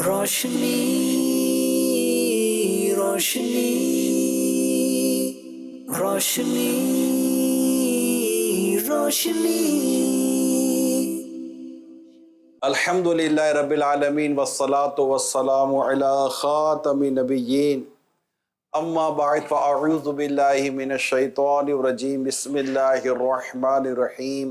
روشنی روشنی روشنی روشنی الحمدللہ رب العالمین والصلاة والسلام علی خاتم النبیین اما بعد فاعوذ باللہ من الشیطان الرجیم بسم اللہ الرحمن الرحیم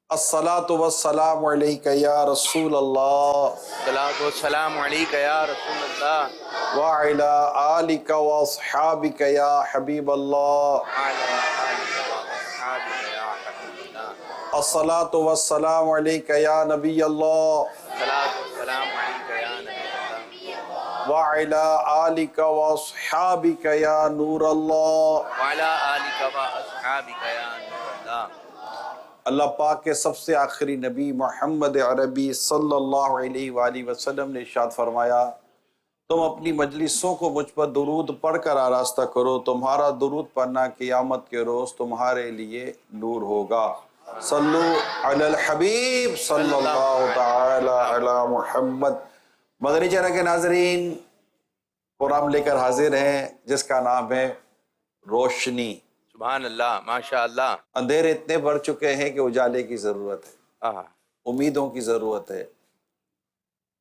الصلاة والسلام علیک یا رسول اللہ الصلاۃ والسلام علیک یا رسول اللہ وعلی آلک واصحابک یا حبیب اللہ وعلی آلہ وصحبہ یا حبیب اللہ الصلاة والسلام علیک یا نبی اللہ الصلاۃ والسلام علیک یا نبی اللہ وعلی آلک واصحابک یا نور اللہ وعلی آلہ واصحابہ یا نور اللہ۔ اللہ پاک کے سب سے آخری نبی محمد عربی صلی اللہ علیہ وآلہ وسلم نے ارشاد فرمایا، تم اپنی مجلسوں کو مجھ پر درود پڑھ کر آراستہ کرو، تمہارا درود پڑھنا قیامت کے روز تمہارے لیے نور ہوگا۔ صلو علی الحبیب صلی اللہ تعالی علی محمد۔ مدنی چینل کے ناظرین، پروگرام لے کر حاضر ہیں جس کا نام ہے روشنی۔ سبحان اللہ، ماشاء اللہ۔ اندھیرے اتنے بڑھ چکے ہیں کہ اجالے کی ضرورت ہے، آہا، امیدوں کی ضرورت ہے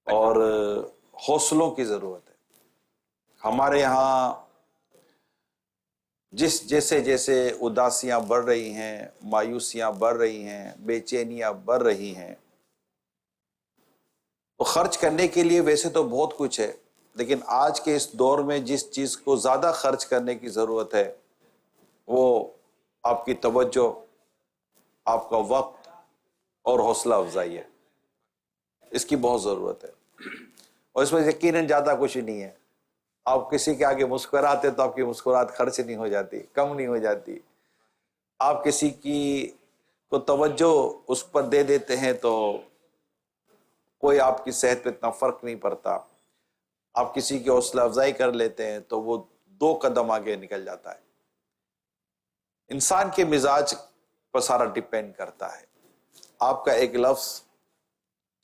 اور حوصلوں کی ضرورت ہے۔ ہمارے ہاں جیسے اداسیاں بڑھ رہی ہیں، مایوسیاں بڑھ رہی ہیں، بے چینیاں بڑھ رہی ہیں، تو خرچ کرنے کے لیے ویسے تو بہت کچھ ہے، لیکن آج کے اس دور میں جس چیز کو زیادہ خرچ کرنے کی ضرورت ہے وہ آپ کی توجہ، آپ کا وقت اور حوصلہ افزائی ہے۔ اس کی بہت ضرورت ہے اور اس میں یقیناً زیادہ کچھ نہیں ہے۔ آپ کسی کے آگے مسکراتے تو آپ کی مسکراہٹ خرچ نہیں ہو جاتی، کم نہیں ہو جاتی۔ آپ کسی کی کو توجہ اس پر دے دیتے ہیں تو کوئی آپ کی صحت پہ اتنا فرق نہیں پڑتا۔ آپ کسی کی حوصلہ افزائی کر لیتے ہیں تو وہ 2 قدم آگے نکل جاتا ہے۔ انسان کے مزاج پر سارا ڈیپینڈ کرتا ہے۔ آپ کا ایک لفظ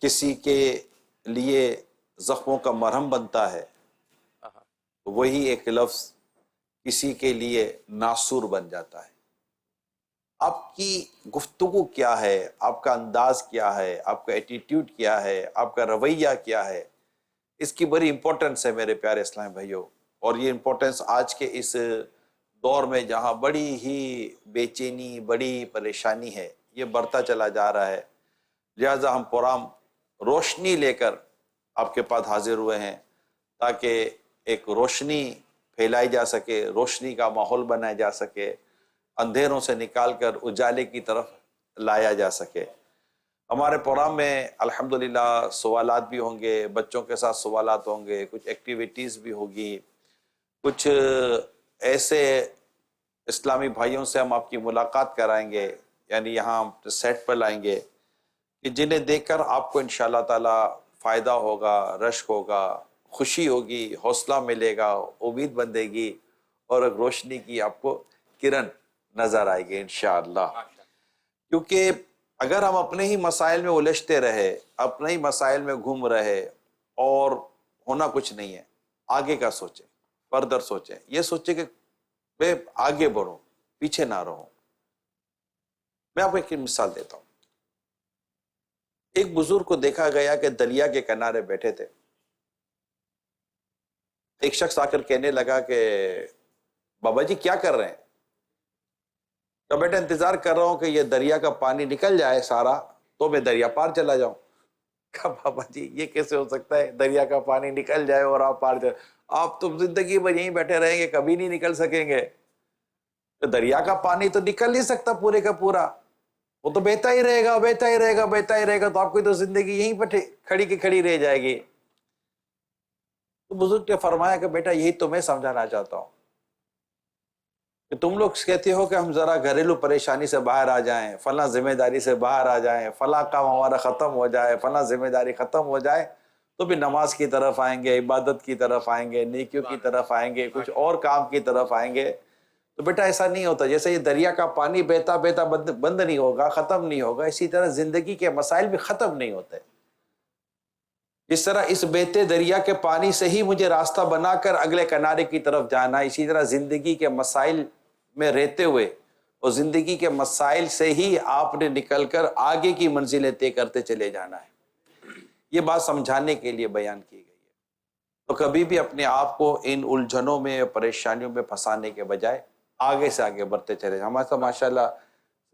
کسی کے لیے زخموں کا مرہم بنتا ہے، آہا، وہی ایک لفظ کسی کے لیے ناسور بن جاتا ہے۔ آپ کی گفتگو کیا ہے، آپ کا انداز کیا ہے، آپ کا ایٹیٹیوڈ کیا ہے، آپ کا رویہ کیا ہے، اس کی بڑی امپورٹنس ہے میرے پیارے اسلام بھائیوں۔ اور یہ امپورٹنس آج کے اس دور میں جہاں بڑی ہی بے چینی، بڑی پریشانی ہے، یہ بڑھتا چلا جا رہا ہے۔ لہٰذا ہم پروگرام روشنی لے کر آپ کے پاس حاضر ہوئے ہیں تاکہ ایک روشنی پھیلائی جا سکے، روشنی کا ماحول بنایا جا سکے، اندھیروں سے نکال کر اجالے کی طرف لایا جا سکے۔ ہمارے پروگرام میں الحمدللہ سوالات بھی ہوں گے، بچوں کے ساتھ سوالات ہوں گے، کچھ ایکٹیویٹیز بھی ہوگی، کچھ ایسے اسلامی بھائیوں سے ہم آپ کی ملاقات کرائیں گے، یعنی یہاں سیٹ پر لائیں گے کہ جنہیں دیکھ کر آپ کو انشاءاللہ تعالی فائدہ ہوگا، رشک ہوگا، خوشی ہوگی، حوصلہ ملے گا، امید بندھے گی اور ایک روشنی کی آپ کو کرن نظر آئے گی انشاءاللہ۔ کیونکہ اگر ہم اپنے ہی مسائل میں الجھتے رہے، اپنے ہی مسائل میں گھوم رہے اور ہونا کچھ نہیں ہے، آگے کا سوچیں، فردر سوچیں، یہ سوچیں کہ میں آگے بڑھوں، پیچھے نہ رہوں۔ میں آپ کو ایک مثال دیتا ہوں۔ ایک بزرگ کو دیکھا گیا کہ دریا کے کنارے بیٹھے تھے۔ ایک شخص آ کر کہنے لگا کہ بابا جی کیا کر رہے ہیں؟ تو بیٹا انتظار کر رہا ہوں کہ یہ دریا کا پانی نکل جائے سارا تو میں دریا پار چلا جاؤں۔ کہا بابا جی یہ کیسے ہو سکتا ہے، دریا کا پانی نکل جائے اور آپ پار جائے؟ آپ تو زندگی بھر یہیں بیٹھے رہیں گے، کبھی نہیں نکل سکیں گے۔ تو دریا کا پانی تو نکل نہیں سکتا پورے کا پورا، وہ تو بہتا ہی رہے گا، بہتا ہی رہے گا، بہتا ہی رہے گا، تو آپ کی تو زندگی یہیں پہ کھڑی کی کھڑی رہ جائے گی۔ تو بزرگ نے فرمایا کہ بیٹا یہی تو میں سمجھانا چاہتا ہوں کہ تم لوگ کہتے ہو کہ ہم ذرا گھریلو پریشانی سے باہر آ جائیں، فلاں ذمہ داری سے باہر آ جائیں، فلاں کام ہمارا ختم ہو جائے، فلاں ذمہ داری ختم ہو جائے تو بھی نماز کی طرف آئیں گے، عبادت کی طرف آئیں گے، نیکیوں کی طرف آئیں گے، کچھ اور کام کی طرف آئیں گے۔ تو بیٹا ایسا نہیں ہوتا، جیسے یہ دریا کا پانی بہتا بہتا بند نہیں ہوگا، ختم نہیں ہوگا، اسی طرح زندگی کے مسائل بھی ختم نہیں ہوتے۔ جس طرح اس بہتے دریا کے پانی سے ہی مجھے راستہ بنا کر اگلے کنارے کی طرف جانا ہے، اسی طرح زندگی کے مسائل میں رہتے ہوئے اور زندگی کے مسائل سے ہی آپ نے نکل کر آگے کی منزلیں طے کرتے چلے جانا ہے۔ یہ بات سمجھانے کے لیے بیان کی گئی ہے۔ تو کبھی بھی اپنے آپ کو ان الجھنوں میں پریشانیوں میں پھنسانے کے بجائے آگے سے آگے بڑھتے چلے جائیں۔ ہمارے ساتھ ماشاءاللہ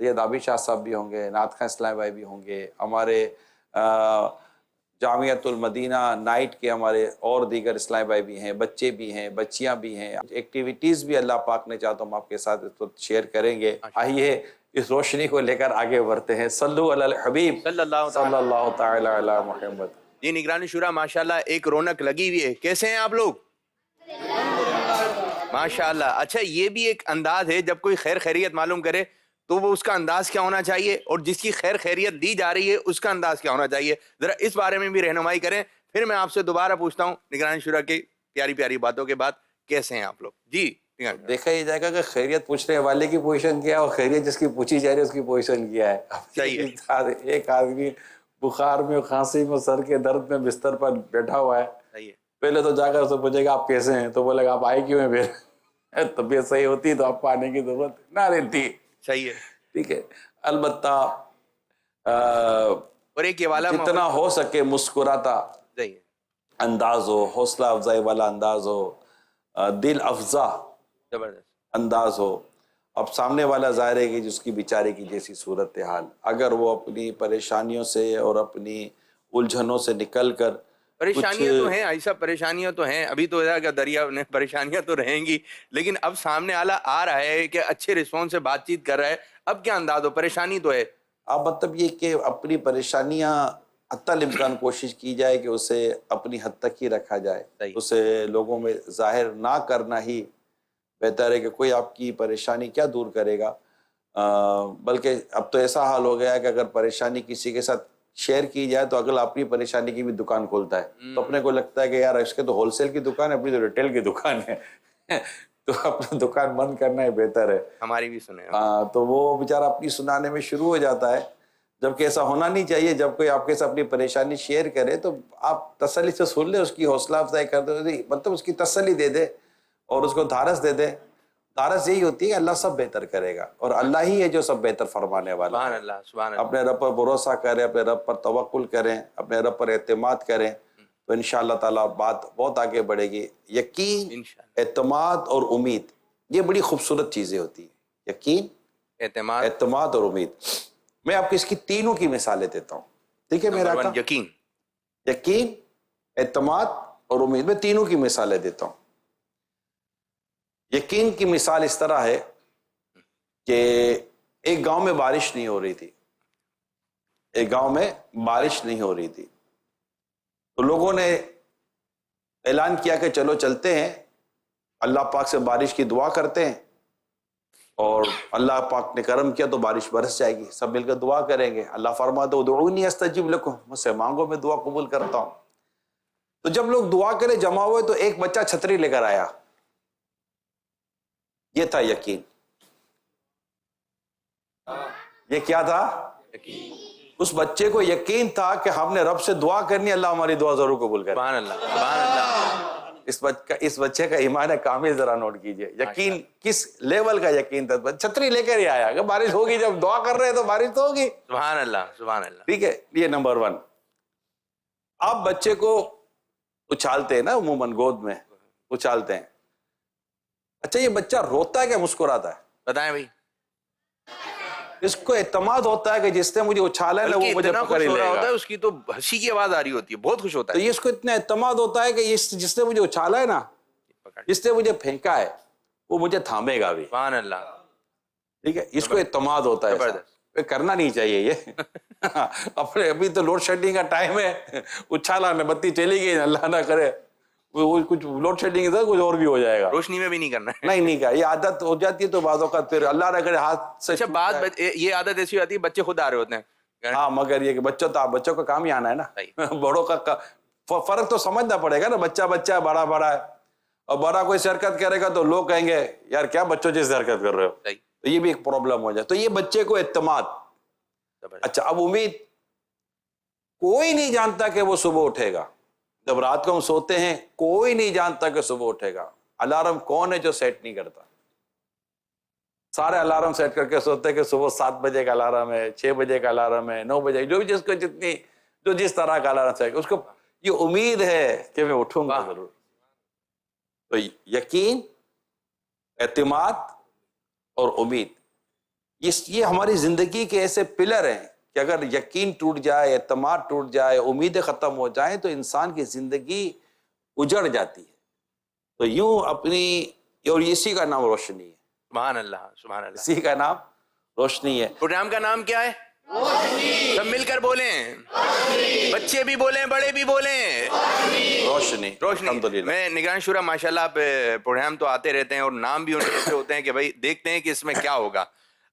سید عابد شاہ صاحب بھی ہوں گے، نعت خواں اسلام بھائی بھی ہوں گے، ہمارے جامعۃ المدینہ نائٹ کے ہمارے اور دیگر اسلام بھائی بھی ہیں، بچے بھی ہیں، بچیاں بھی ہیں، ایکٹیویٹیز بھی اللہ پاک نے چاہا تو ہم آپ کے ساتھ اس وقت شیئر کریں گے۔ آئیے اس روشنی کو لے کر آگے بڑھتے ہیں۔ صلو علی الحبیب صلی اللہ صلی اللہ تعالی علی محمد۔ جی نگران شورا ماشاءاللہ ایک رونق لگی ہوئی ہے۔ کیسے ہیں آپ لوگ؟ ماشاءاللہ۔ اچھا یہ بھی ایک انداز ہے، جب کوئی خیر خیریت معلوم کرے تو وہ اس کا انداز کیا ہونا چاہیے، اور جس کی خیر خیریت دی جا رہی ہے اس کا انداز کیا ہونا چاہیے، ذرا اس بارے میں بھی رہنمائی کریں۔ پھر میں آپ سے دوبارہ پوچھتا ہوں نگران شورا کی پیاری پیاری باتوں کے بعد، کیسے ہیں آپ لوگ؟ جی دیکھا یہ جائے گا کہ خیریت پوچھنے والے کی پوزیشن کیا ہے اور خیریت جس کی پوچھی جا رہی ہے اس کی پوزیشن کیا ہے۔ صحیح ہے۔ ایک آدمی بخار میں، کھانسی میں، سر کے درد میں بستر پر بیٹھا ہوا ہے، صحیح ہے۔ پہلے تو جا کر اسے پوچھے گا آپ کیسے ہیں، تو بولے گا آپ آئے کیوں ہیں پھر؟ طبیعت صحیح ہوتی تو آپ کو آنے کی ضرورت نہ رہتی۔ صحیح ہے۔ ٹھیک ہے، البتہ اور ایک یہ والا جتنا ہو سکے مسکراتا صحیح ہے، انداز ہو، حوصلہ افزائی والا انداز ہو، دل افزا زبردست۔ انداز ہو۔ اب سامنے والا ظاہر ہے کہ جس کی بیچارے کی جیسی صورتحال، اگر وہ اپنی پریشانیوں سے اور اپنی الجھنوں سے نکل کر پریشانیاں تو ہیں ایسا، پریشانیاں تو ہیں، ابھی تو دریا میں پریشانیاں تو رہیں گی، لیکن اب سامنے والا آ رہا ہے کہ اچھے رسپانس سے بات چیت کر رہا ہے، اب کیا انداز ہو، پریشانی تو ہے۔ اب مطلب یہ کہ اپنی پریشانیاں حتی الامکان کوشش کی جائے کہ اسے اپنی حد تک ہی رکھا جائے، صحیح۔ اسے لوگوں میں ظاہر نہ کرنا ہی بہتر ہے کہ کوئی آپ کی پریشانی کیا دور کرے گا۔ بلکہ اب تو ایسا حال ہو گیا ہے کہ اگر پریشانی کسی کے ساتھ شیئر کی جائے تو اگلا اپنی پریشانی کی بھی دکان کھولتا ہے، تو اپنے کو لگتا ہے کہ یار اس کے تو ہول سیل کی دکان ہے، اپنی تو ریٹیل کی دکان ہے، تو اپنی دکان بند کرنا ہی بہتر ہے۔ ہماری بھی سنیں۔ تو وہ بیچارہ اپنی سنانے میں شروع ہو جاتا ہے، جبکہ ایسا ہونا نہیں چاہیے۔ جب کوئی آپ کے ساتھ اپنی پریشانی شیئر کرے تو آپ تسلی سے سن لیں، اس کی حوصلہ افزائی کر دیں، مطلب اس کی تسلی دے دے اور اس کو دھارس دے دے۔ دھارس یہی ہوتی ہے کہ اللہ سب بہتر کرے گا، اور اللہ ہی ہے جو سب بہتر فرمانے والا ہے۔ سبحان اللہ، سبحان اللہ۔ اپنے رب پر بھروسہ کریں، اپنے رب پر توکل کریں، اپنے رب پر اعتماد کریں، تو انشاءاللہ تعالیٰ بات بہت آگے بڑھے گی۔ یقین، انشاءاللہ۔ اعتماد اور امید، یہ بڑی خوبصورت چیزیں ہوتی ہیں۔ یقین، اعتماد، اعتماد اور امید۔ میں آپ کو اس کی تینوں کی مثالیں دیتا ہوں، ٹھیک ہے میرا نمبر آقا؟ ون یقین۔ یقین، اعتماد اور امید، میں تینوں کی مثالیں دیتا ہوں۔ یقین کی مثال اس طرح ہے کہ ایک گاؤں میں بارش نہیں ہو رہی تھی، ایک گاؤں میں بارش نہیں ہو رہی تھی، تو لوگوں نے اعلان کیا کہ چلو چلتے ہیں، اللہ پاک سے بارش کی دعا کرتے ہیں، اور اللہ پاک نے کرم کیا تو بارش برس جائے گی، سب مل کر دعا کریں گے۔ اللہ فرماتا ہے ادعونی استجب لکم، مجھ سے مانگو میں دعا قبول کرتا ہوں۔ تو جب لوگ دعا کرے جمع ہوئے تو ایک بچہ چھتری لے کر آیا، یہ تھا یقین۔ یہ کیا تھا؟ اس بچے کو یقین تھا کہ ہم نے رب سے دعا کرنی، اللہ ہماری دعا ضرور قبول کرے۔ سبحان اللہ، سبحان اللہ۔ اس بچے کا ایمان کامل ذرا نوٹ کیجئے، یقین کس لیول کا یقین تھا۔ چھتری لے کر ہی آیا کہ بارش ہوگی، جب دعا کر رہے ہیں تو بارش تو ہوگی۔ سبحان اللہ، سبحان اللہ۔ ٹھیک ہے، یہ نمبر ون۔ آپ بچے کو اچھالتے ہیں نا، عموماً گود میں اچھالتے ہیں۔ اچھا یہ بچہ روتا ہے کہ مسکراتا ہے؟ بتائیں بھائی۔ اس کو اعتماد ہوتا ہے کہ جس نے مجھے اچھالا ہے نا وہ مجھے اتنا پکڑ خوش ہی ہو لے رہا ہوتا گا۔ ہے، اس کی تو ہنسی کی آواز آ رہی ہوتی ہے، بہت خوش ہوتا تو ہے۔ یہ اس کو اتنا اعتماد ہوتا ہے کہ جس نے مجھے اچھالا ہے نا، جس نے مجھے پھینکا ہے، وہ مجھے تھامے گا بھی۔ سبحان اللہ۔ ٹھیک ہے، اس کو اعتماد ہوتا ہے۔ زبردست۔ کرنا نہیں چاہیے یہ۔ اپنے ابھی تو لوڈ شیڈنگ کا ٹائم ہے، اچھالا میں بتی چلی گئی، اللہ نہ کرے وہ کچھ لوڈ شیڈنگ ہے، کچھ اور بھی ہو جائے گا۔ روشنی میں بھی نہیں کرنا ہے۔ نہیں کہا، یہ عادت ہو جاتی ہے تو بعض اوقات پھر اللہ نہ کرے ہاتھ سے اچھا بات یہ عادت ایسی ہوتی ہے بچے خود آ رہے ہوتے ہیں۔ ہاں، مگر یہ کہ بچوں کا کام ہی آنا ہے نا، بڑوں کا فرق تو سمجھنا پڑے گا نا۔ بچہ ہے، بڑا ہے، اور بڑا کوئی حرکت کرے گا تو لوگ کہیں گے یار کیا بچوں جیسے حرکت کر رہے ہو، تو یہ بھی ایک پرابلم ہو جائے۔ تو یہ بچے کو اعتماد۔ اچھا اب امید، کوئی نہیں جانتا کہ وہ صبح اٹھے گا، جب رات کو ہم سوتے ہیں کوئی نہیں جانتا کہ صبح اٹھے گا. الارم کون ہے جو سیٹ نہیں کرتا؟ سارے الارم سیٹ کر کے سوتے ہیں کہ صبح 7 بجے کا الارم ہے, 6 بجے کا الارم ہے, 9 بجے, جو بھی جس کو جس طرح کا الارم سیٹ, اس کو یہ امید ہے کہ میں اٹھوں گا ضرور. تو یقین, اعتماد اور امید, یہ ہماری زندگی کے ایسے پلر ہیں کہ اگر یقین ٹوٹ جائے, اعتماد ٹوٹ جائے, امیدیں ختم ہو جائیں تو انسان کی زندگی اجڑ جاتی ہے. تو یوں اپنی, اور اسی کا نام روشنی ہے. سبحان اللہ, سبحان اللہ. اسی کا نام روشنی ہے. پروگرام کا نام کیا ہے؟ روشنی. سب مل کر بولیں, بچے بھی بولیں, بڑے بھی بولیں, روشنی. روشنی. الحمدللہ. میں نگران شورا ماشاءاللہ آپ پروگرام تو آتے رہتے ہیں اور نام بھی ان کے ہوتے ہیں کہ بھائی دیکھتے ہیں کہ اس میں کیا ہوگا.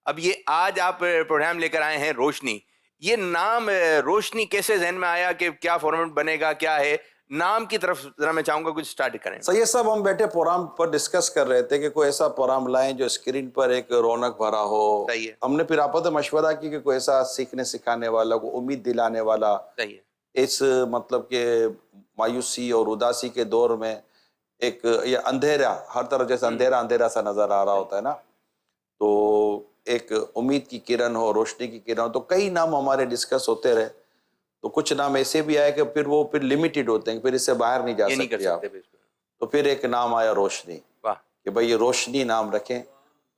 اب یہ آج آپ پروگرام لے کر آئے ہیں روشنی, یہ نام روشنی کیسے ذہن میں آیا کہ کیا فارمیٹ بنے گا, کیا ہے نام کی طرف ذرا میں چاہوں گا کچھ سٹارٹ کریں. سید صاحب, ہم بیٹھے پروگرام پر ڈسکس کر رہے تھے کہ کوئی ایسا پروگرام لائیں جو اسکرین پر ایک رونق بھرا ہو. صحیح ہے. ہم نے پھر آپس میں مشورہ کی کہ کوئی ایسا سیکھنے سکھانے والا, کوئی امید دلانے والا. صحیح ہے. اس مطلب کہ مایوسی اور اداسی کے دور میں ایک یہ اندھیرا, ہر طرف جیسے اندھیرا اندھیرا سا نظر آ رہا ہوتا ہے نا, تو ایک امید کی کرن ہو, روشنی کی کرن ہو. تو کئی نام ہمارے ڈسکس ہوتے رہے, تو کچھ نام ایسے بھی آئے کہ پھر لمیٹڈ ہوتے ہیں, پھر اس سے باہر نہیں جا سکتے آپ. تو پھر ایک نام آیا روشنی, کہ بھائی یہ روشنی نام رکھیں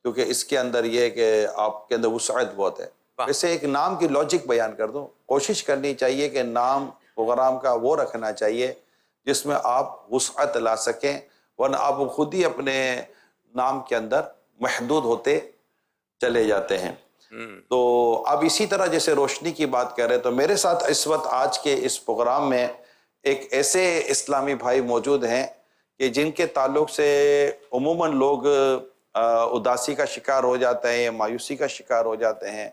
کیونکہ اس کے اندر یہ ہے کہ آپ کے اندر وسعت بہت ہے. ویسے ایک نام کی لاجک بیان کر دوں, کوشش کرنی چاہیے کہ نام پروگرام کا وہ رکھنا چاہیے جس میں آپ وسعت لا سکیں, ورنہ آپ خود ہی اپنے نام کے اندر محدود ہوتے چلے جاتے ہیں. تو اب اسی طرح جیسے روشنی کی بات کر رہے, تو میرے ساتھ اس وقت آج کے اس پروگرام میں ایک ایسے اسلامی بھائی موجود ہیں کہ جن کے تعلق سے عموماً لوگ اداسی کا شکار ہو جاتے ہیں, مایوسی کا شکار ہو جاتے ہیں.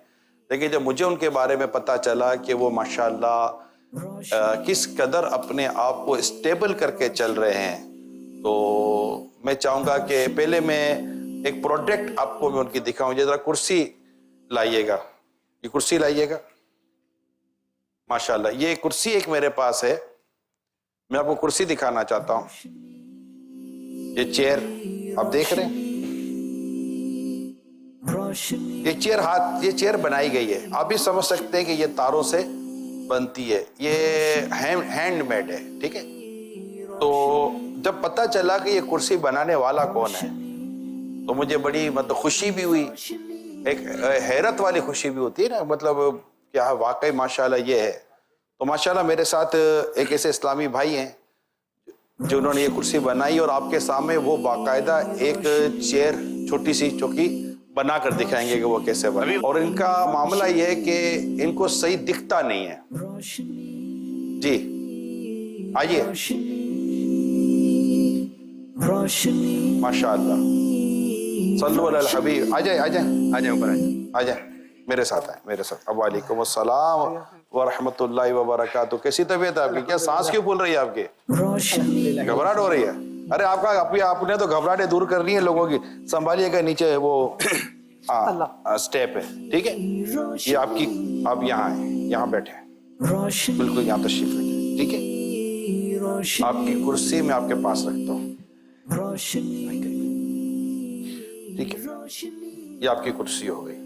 لیکن جب مجھے ان کے بارے میں پتہ چلا کہ وہ ماشاءاللہ کس قدر اپنے آپ کو اسٹیبل کر کے چل رہے ہیں, تو میں چاہوں گا کہ پہلے میں ایک پروڈکٹ آپ کو میں ان کی دکھاؤں. یہ ذرا کرسی لائیے گا, یہ کرسی لائیے گا. ماشاءاللہ یہ کرسی ایک میرے پاس ہے, میں آپ کو کرسی دکھانا چاہتا ہوں. یہ چیئر آپ دیکھ رہے ہیں, یہ چیئر بنائی گئی ہے. آپ بھی سمجھ سکتے ہیں کہ یہ تاروں سے بنتی ہے, یہ ہینڈ میڈ ہے, ٹھیک ہے. تو جب پتہ چلا کہ یہ کرسی بنانے والا کون ہے تو مجھے بڑی مطلب خوشی بھی ہوئی, ایک حیرت والی خوشی بھی ہوتی ہے نا, مطلب کیا واقعی ماشاءاللہ یہ ہے. تو ماشاءاللہ میرے ساتھ ایک ایسے اسلامی بھائی ہیں جنہوں نے یہ کرسی بنائی, اور آپ کے سامنے وہ باقاعدہ ایک چیئر چھوٹی سی چوکی بنا کر دکھائیں گے کہ وہ کیسے بنے. اور ان کا معاملہ یہ ہے کہ ان کو صحیح دکھتا نہیں ہے. جی آئیے, ماشاءاللہ صلو علی الحبیب. آ جائیں اوپر آ جائیں, میرے ساتھ آئیں, میرے ساتھ. وعلیکم السلام ورحمۃ اللہ وبرکاتہ. کیسی طبیعت ہے آپ کی؟ کیا سانس کیوں پھول رہی ہے آپ کی؟ گھبراہٹ ہو رہی ہے؟ ارے آپ نے تو گھبراہٹیں دور کرنی ہے لوگوں کی. سنبھالیے گا, نیچے وہ اسٹیپ ہے, ٹھیک ہے. یہ آپ کی, آپ یہاں ہیں, یہاں بیٹھے ہیں, بالکل یہاں تشریف رکھیں, ٹھیک ہے. آپ کی کرسی میں آپ کے پاس رکھتا ہوں, ٹھیک ہے. یہ آپ کی کرسی ہو گئی,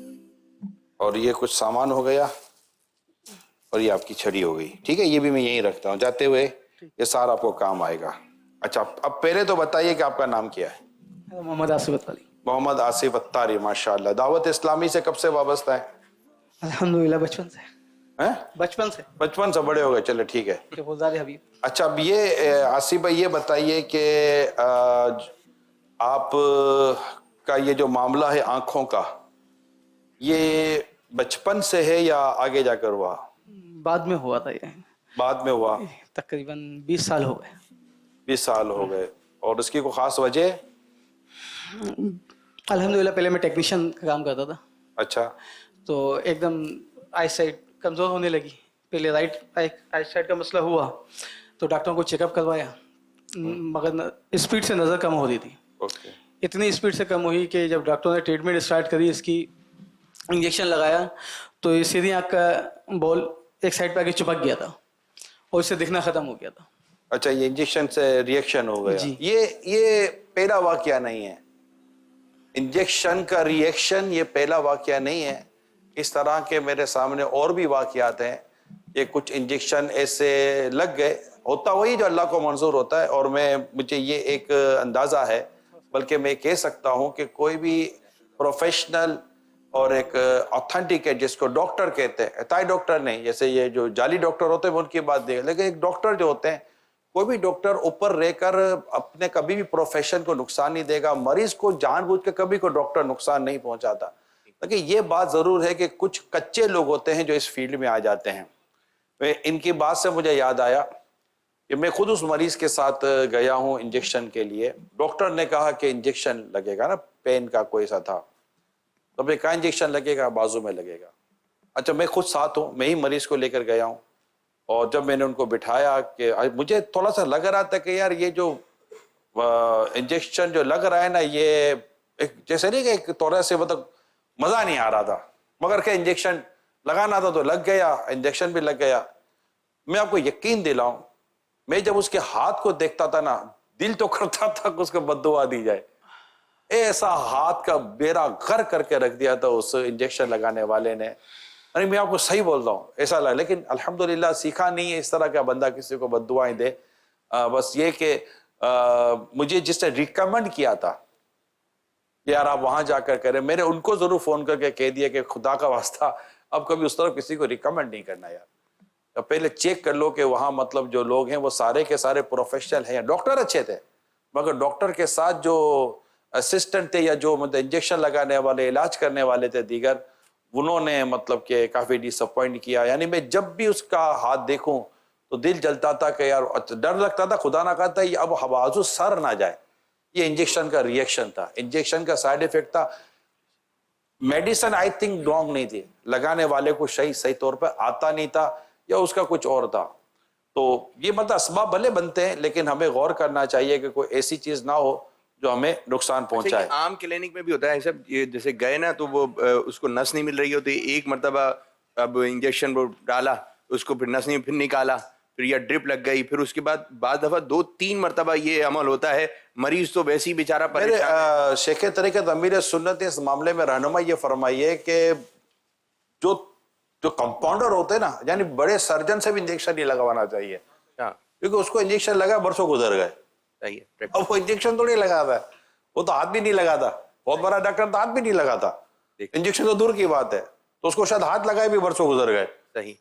اور یہ کچھ سامان ہو گیا, اور یہ آپ کی چھڑی ہو گئی, ٹھیک ہے. یہ بھی میں یہیں رکھتا ہوں, جاتے ہوئے یہ سارا آپ کو کام آئے گا. اچھا, اب پہلے تو بتائیے کہ آپ کا نام کیا ہے؟ محمد آصف اتاری. محمد آصف اتاری, ماشاءاللہ. دعوت اسلامی سے کب سے وابستہ ہے؟ الحمدللہ بچپن سے. بچپن سے بڑے ہو گئے, چلے ٹھیک ہے. اچھا, اب یہ آصف بھائی یہ بتائیے کہ آپ کا یہ جو معاملہ ہے آنکھوں کا, یہ بچپن سے ہے یا آگے جا کر ہوا؟ بعد میں ہوا تھا. یہ بعد میں ہوا, تقریباً 20 سال ہو گئے. 20 سال ہو گئے. اور اس کی کوئی خاص وجہ؟ الحمدللہ پہلے میں ٹیکنیشین کا کام کرتا تھا. اچھا. تو ایک دم آئی سائٹ کمزور ہونے لگی. پہلے رائٹ آئی سائٹ کا مسئلہ ہوا تو ڈاکٹروں کو چیک اپ کروایا, مگر اسپیڈ سے نظر کم ہو رہی تھی. اتنی اسپیڈ سے کم ہوئی کہ جب ڈاکٹروں نے ٹریٹمنٹ اسٹارٹ کری, اس کی انجیکشن لگایا, تو یہ سیدھی آنکھ کا بال ایک سائڈ پہ آ کے چپک گیا تھا, اور اس سے دکھنا ختم ہو گیا تھا. اچھا یہ انجیکشن سے ریئیکشن ہو گیا. جی. یہ پہلا واقعہ نہیں ہے. انجیکشن کا ریئیکشن یہ پہلا واقعہ نہیں ہے. اس طرح کے میرے سامنے اور بھی واقعات ہیں. یہ کچھ انجیکشن ایسے لگ گئے, ہوتا وہی جو اللہ کو منظور ہوتا ہے. اور مجھے یہ ایک اندازہ ہے, بلکہ میں کہہ سکتا ہوں کہ کوئی بھی پروفیشنل اور ایک آتھینٹیکیٹ, جس کو ڈاکٹر کہتے ہیں, اتائی ڈاکٹر نہیں, جیسے یہ جو جعلی ڈاکٹر ہوتے ہیں ان کی بات دیکھ, لیکن ایک ڈاکٹر جو ہوتے ہیں, کوئی بھی ڈاکٹر اوپر رہ کر اپنے کبھی بھی پروفیشن کو نقصان نہیں دے گا. مریض کو جان بوجھ کے کبھی کوئی ڈاکٹر نقصان نہیں پہنچاتا. لیکن یہ بات ضرور ہے کہ کچھ کچے لوگ ہوتے ہیں جو اس فیلڈ میں آ جاتے ہیں. ان کی بات سے مجھے یاد آیا کہ میں خود اس مریض کے ساتھ گیا ہوں انجیکشن کے لیے. ڈاکٹر نے کہا کہ انجیکشن لگے گا نا, پین کا کوئی سا تھا, تو میں کہا انجیکشن لگے گا, بازو میں لگے گا. اچھا میں خود ساتھ ہوں, میں ہی مریض کو لے کر گیا ہوں. اور جب میں نے ان کو بٹھایا کہ مجھے تھوڑا سا لگ رہا تھا کہ یار یہ جو انجیکشن جو لگ رہا ہے نا, یہ جیسے نہیں کہ ایک طرح سے مطلب مزہ نہیں آ رہا تھا, مگر کہ انجیکشن لگانا تھا تو لگ گیا, انجیکشن بھی لگ گیا. میں آپ کو یقین دلاؤں, میں جب اس کے ہاتھ کو دیکھتا تھا نا, دل تو کرتا تھا کہ اس کو بد دعا دی جائے. ایسا ہاتھ کا بیڑا غر کر کے رکھ دیا تھا اس انجیکشن لگانے والے نے. میں آپ کو صحیح بول رہا ہوں, ایسا لگا. لیکن الحمدللہ سیکھا نہیں ہے اس طرح کا بندہ کسی کو بد دعائیں دے. بس یہ کہ مجھے جس نے ریکمنڈ کیا تھا کہ یار آپ وہاں جا کر کریں, میں نے ان کو ضرور فون کر کے کہہ دیا کہ خدا کا واسطہ اب کبھی اس طرح کسی کو ریکمنڈ نہیں کرنا یار. پہلے چیک کر لو کہ وہاں مطلب جو لوگ ہیں وہ سارے کے سارے پروفیشنل ہیں. ڈاکٹر اچھے تھے, مگر ڈاکٹر کے ساتھ جو اسسٹنٹ تھے یا جو مطلب انجیکشن لگانے والے, علاج کرنے والے تھے دیگر, انہوں نے مطلب کہ کافی ڈس اپوائنٹ کیا. یعنی میں جب بھی اس کا ہاتھ دیکھوں تو دل جلتا تھا کہ یار, ڈر لگتا تھا خدا نہ کہتا یہ اب حوازو سر نہ جائے. یہ انجیکشن کا ریئیکشن تھا, انجیکشن کا سائیڈ ایفیکٹ تھا. میڈیسن آئی تھنک رانگ نہیں تھی, لگانے والے کو صحیح طور پہ آتا نہیں تھا یا اس کا کچھ اور تھا. تو یہ مطلب اسباب بھلے بنتے ہیں, لیکن ہمیں غور کرنا چاہیے کہ کوئی ایسی چیز نہ ہو جو ہمیں نقصان پہنچائے. عام کلینک میں بھی ہوتا ہے سب, یہ جیسے گئے نا تو وہ اس کو نس نہیں مل رہی ہوتی, ایک مرتبہ اب انجیکشن وہ ڈالا, اس کو پھر نس نہیں, پھر نکالا, پھر یا ڈرپ لگ گئی, پھر اس کے بعد بعض دفعہ 2-3 مرتبہ یہ عمل ہوتا ہے. مریض تو ویسے ہی بیچارہ میرے شیخ طریقت امیر سنت اس معاملے میں رہنما یہ فرمائیے کہ جو کمپاؤنڈر ہوتے ہیں نا, یعنی بڑے سرجن سے بھی انجیکشن نہیں لگوانا چاہیے, کیونکہ اس کو انجیکشن لگا برسوں گزر گئے. اب وہ انجیکشن تو نہیں لگا تھا, وہ تو ہاتھ بھی نہیں لگا تھا, بہت بڑا ڈاکٹر تو ہاتھ بھی نہیں لگا تھا, انجیکشن تو دور کی بات ہے, تو اس کو شاید ہاتھ لگائے بھی برسوں گزر گئے. صحیح.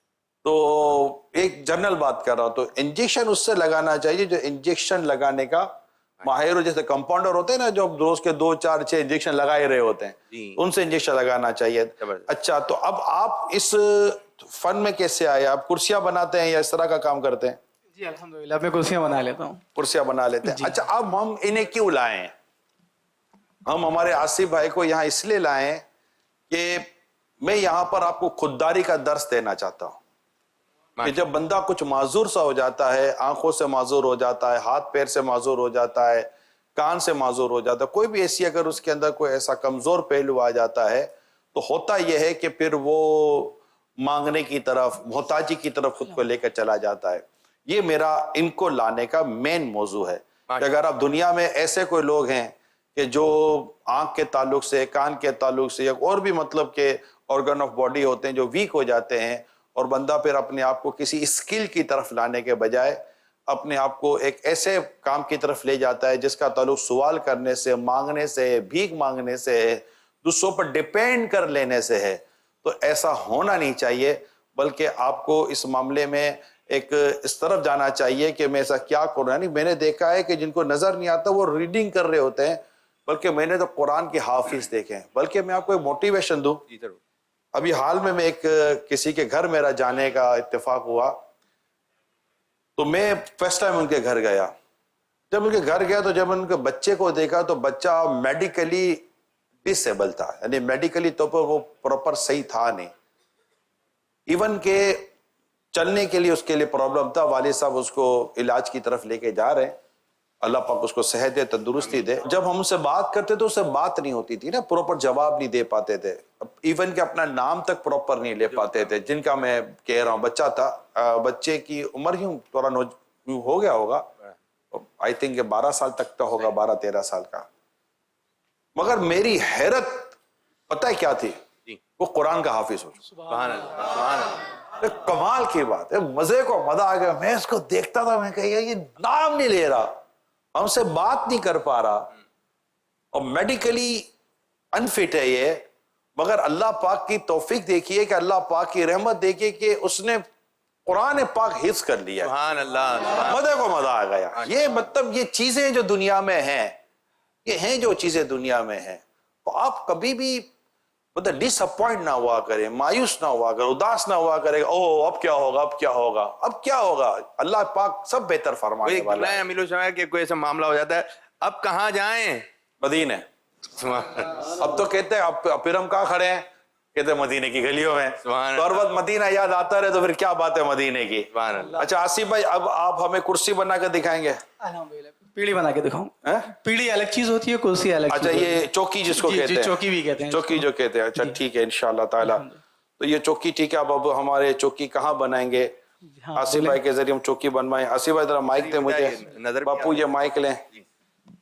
تو ایک جنرل بات کر رہا ہوں, تو انجیکشن اس سے لگانا چاہیے جو انجیکشن لگانے کا ماہر ہو. جیسے کمپاؤنڈر ہوتے ہیں نا جو روز کے 2-4-6 انجیکشن لگائے رہے ہوتے ہیں, ان سے انجیکشن لگانا چاہیے. اچھا, تو اب آپ اس فن میں کیسے آئے؟ آپ کرسیاں بناتے ہیں یا اس طرح کا کام کرتے ہیں؟ جی الحمدللہ میں کرسیاں بنا لیتا ہوں. کرسیاں بنا لیتے ہیں. اچھا, اب ہم انہیں کیوں لائے ہیں؟ ہم ہمارے آصف بھائی کو یہاں اس لیے لائے ہیں کہ میں یہاں پر آپ کو خودداری کا درس دینا چاہتا ہوں کہ جب بندہ کچھ معذور سا ہو جاتا ہے, آنکھوں سے معذور ہو جاتا ہے, ہاتھ پیر سے معذور ہو جاتا ہے, کان سے معذور ہو جاتا ہے, کوئی بھی ایسی اگر اس کے اندر کوئی ایسا کمزور پہلو آ جاتا ہے, تو ہوتا یہ ہے کہ پھر وہ مانگنے کی طرف, محتاجی کی طرف خود کو لے کر چلا جاتا ہے. یہ میرا ان کو لانے کا مین موضوع ہے. اگر اب دنیا میں ایسے کوئی لوگ ہیں کہ جو آنکھ کے تعلق سے, کان کے تعلق سے, یا اور بھی مطلب کہ آرگن آف باڈی ہوتے ہیں جو ویک ہو جاتے ہیں, اور بندہ پھر اپنے آپ کو کسی اسکل کی طرف لانے کے بجائے اپنے آپ کو ایک ایسے کام کی طرف لے جاتا ہے جس کا تعلق سوال کرنے سے, مانگنے سے, بھیک مانگنے سے, دوسروں پر ڈیپینڈ کر لینے سے ہے, تو ایسا ہونا نہیں چاہیے. بلکہ آپ کو اس معاملے میں ایک اس طرف جانا چاہیے کہ میں ایسا کیا کروں. یعنی میں نے دیکھا ہے کہ جن کو نظر نہیں آتا وہ ریڈنگ کر رہے ہوتے ہیں, بلکہ میں نے تو قرآن کے حافظ دیکھے ہیں. بلکہ میں آپ کو ایک موٹیویشن دوں. ابھی حال میں ایک کسی کے گھر میرا جانے کا اتفاق ہوا, تو میں فرسٹ ٹائم ان کے گھر گیا. جب ان کے گھر گیا تو جب ان کے بچے کو دیکھا تو بچہ میڈیکلی ڈسیبل تھا, یعنی میڈیکلی طور پر وہ پراپر صحیح تھا نہیں. ایون کہ چلنے کے لیے اس کے لیے پرابلم تھا. والد صاحب اس کو علاج کی طرف لے کے جا رہے ہیں, اللہ پاک اس کو صحت دے, تندرستی دے. جب ہم ان سے بات کرتے تو اس سے بات نہیں ہوتی تھی نا, پراپر جواب نہیں دے پاتے تھے, ایون کہ اپنا نام تک پراپر نہیں لے پاتے تھے. جن کا میں کہہ رہا ہوں بچہ تھا, بچے کی عمر ہی تھوڑا ہو گیا ہوگا, آئی تھنک کہ 12 سال تک کا ہوگا, 12-13 سال کا. مگر میری حیرت پتہ ہے کیا تھی؟ وہ قرآن کا حافظ ہو. سبحان اللہ, سبحان اللہ. کمال کی بات ہے, مزے کو مزہ آ گیا. میں اس کو دیکھتا تھا, میں کہا یہ نام نہیں لے رہا, ہم سے بات نہیں کر پا رہا, اور میڈیکلی انفٹ ہے یہ, مگر اللہ پاک کی توفیق دیکھیے کہ اللہ پاک کی رحمت دیکھیے کہ اس نے قرآن پاک حفظ کر لیا. سبحان اللہ. مزے کو مزہ آ گیا. یہ مطلب یہ چیزیں جو دنیا میں ہیں, یہ ہیں جو چیزیں دنیا میں ہیں, تو آپ کبھی بھی مطلب ڈس اپوائنٹ نہ ہوا کریں, مایوس نہ ہوا کریں, اداس نہ ہوا کریں, او اب کیا ہوگا, اب کیا ہوگا, اب کیا ہوگا. اللہ پاک سب بہتر فرمانے والا ہے. امیل السلام کہ کوئی ایسا معاملہ ہو جاتا ہے, اب کہاں جائیں؟ مدینے. اب تو کہتے ہیں اب پھر ہم کہاں کھڑے ہیں, کہتے ہیں مدینے کی گلیوں میں. تو ہر وقت مدینہ یاد آتا رہے تو پھر کیا بات ہے مدینے کی. سبحان اللہ. اچھا آصف بھائی, اب آپ ہمیں کرسی بنا کے دکھائیں گے. پیڑھی بنا کے دکھاؤں. پیڑھی الگ چیز ہوتی ہے, کرسی الگ. اچھا یہ چوکی جس کو کہتے ہیں, چوکی بھی کہتے ہیں, چوکی جو کہتے ہیں. اچھا ٹھیک ہے انشاءاللہ تعالی. تو یہ چوکی ٹھیک ہے. اب ہمارے چوکی کہاں بنائیں گے؟ آصف بھائی کے ذریعے ہم چوکی بنوائیں. آصف بھائی ذرا مائک دیں مجھے, باپو یہ مائک لیں.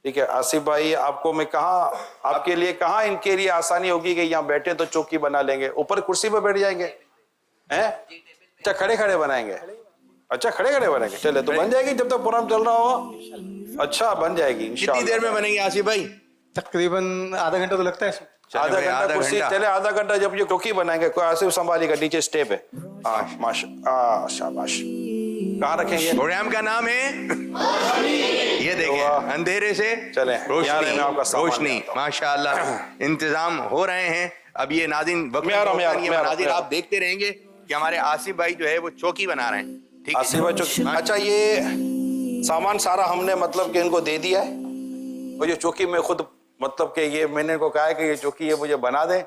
ٹھیک ہے آصف بھائی, آپ کو میں کہاں, آپ کے لیے کہاں ان کے لیے آسانی ہوگی کہ یہاں بیٹھے تو چوکی بنا لیں گے, اوپر کرسی پہ بیٹھ جائیں گے. اچھا کھڑے کھڑے بنائیں گے. اچھا کھڑے کھڑے بنائیں گے, چلے تو بن جائے گی جب تک پروگرام چل رہا ہوگا. اچھا بن جائے گی کتنی دیر میں بنے گی آصف بھائی؟ تقریباً آدھا گھنٹہ تو لگتا ہے. آدھا گھنٹہ کرسی, چلے آدھا گھنٹہ جب یہ چوکی بنائیں گے. کوئی آصف سنبھالی گا, نیچے اسٹیپ ہے. شاباش. کہاں رکھیں گے؟ پروگرام کا نام ہے یہ دیکھیں, اندھیرے سے چلیں روشنی. ماشاءاللہ انتظام ہو رہے ہیں. اب یہ ناظرین ناظرین آپ دیکھتے رہیں گے کہ ہمارے آصف بھائی جو ہے وہ چوکی بنا رہے ہیں. ٹھیک ہے آصف بھائی چوکی. اچھا یہ سامان سارا ہم نے مطلب کہ ان کو دے دیا ہے, اور یہ چوکی میں خود مطلب کہ یہ میں نے ان کو کہا ہے کہ یہ چوکی یہ مجھے بنا دیں,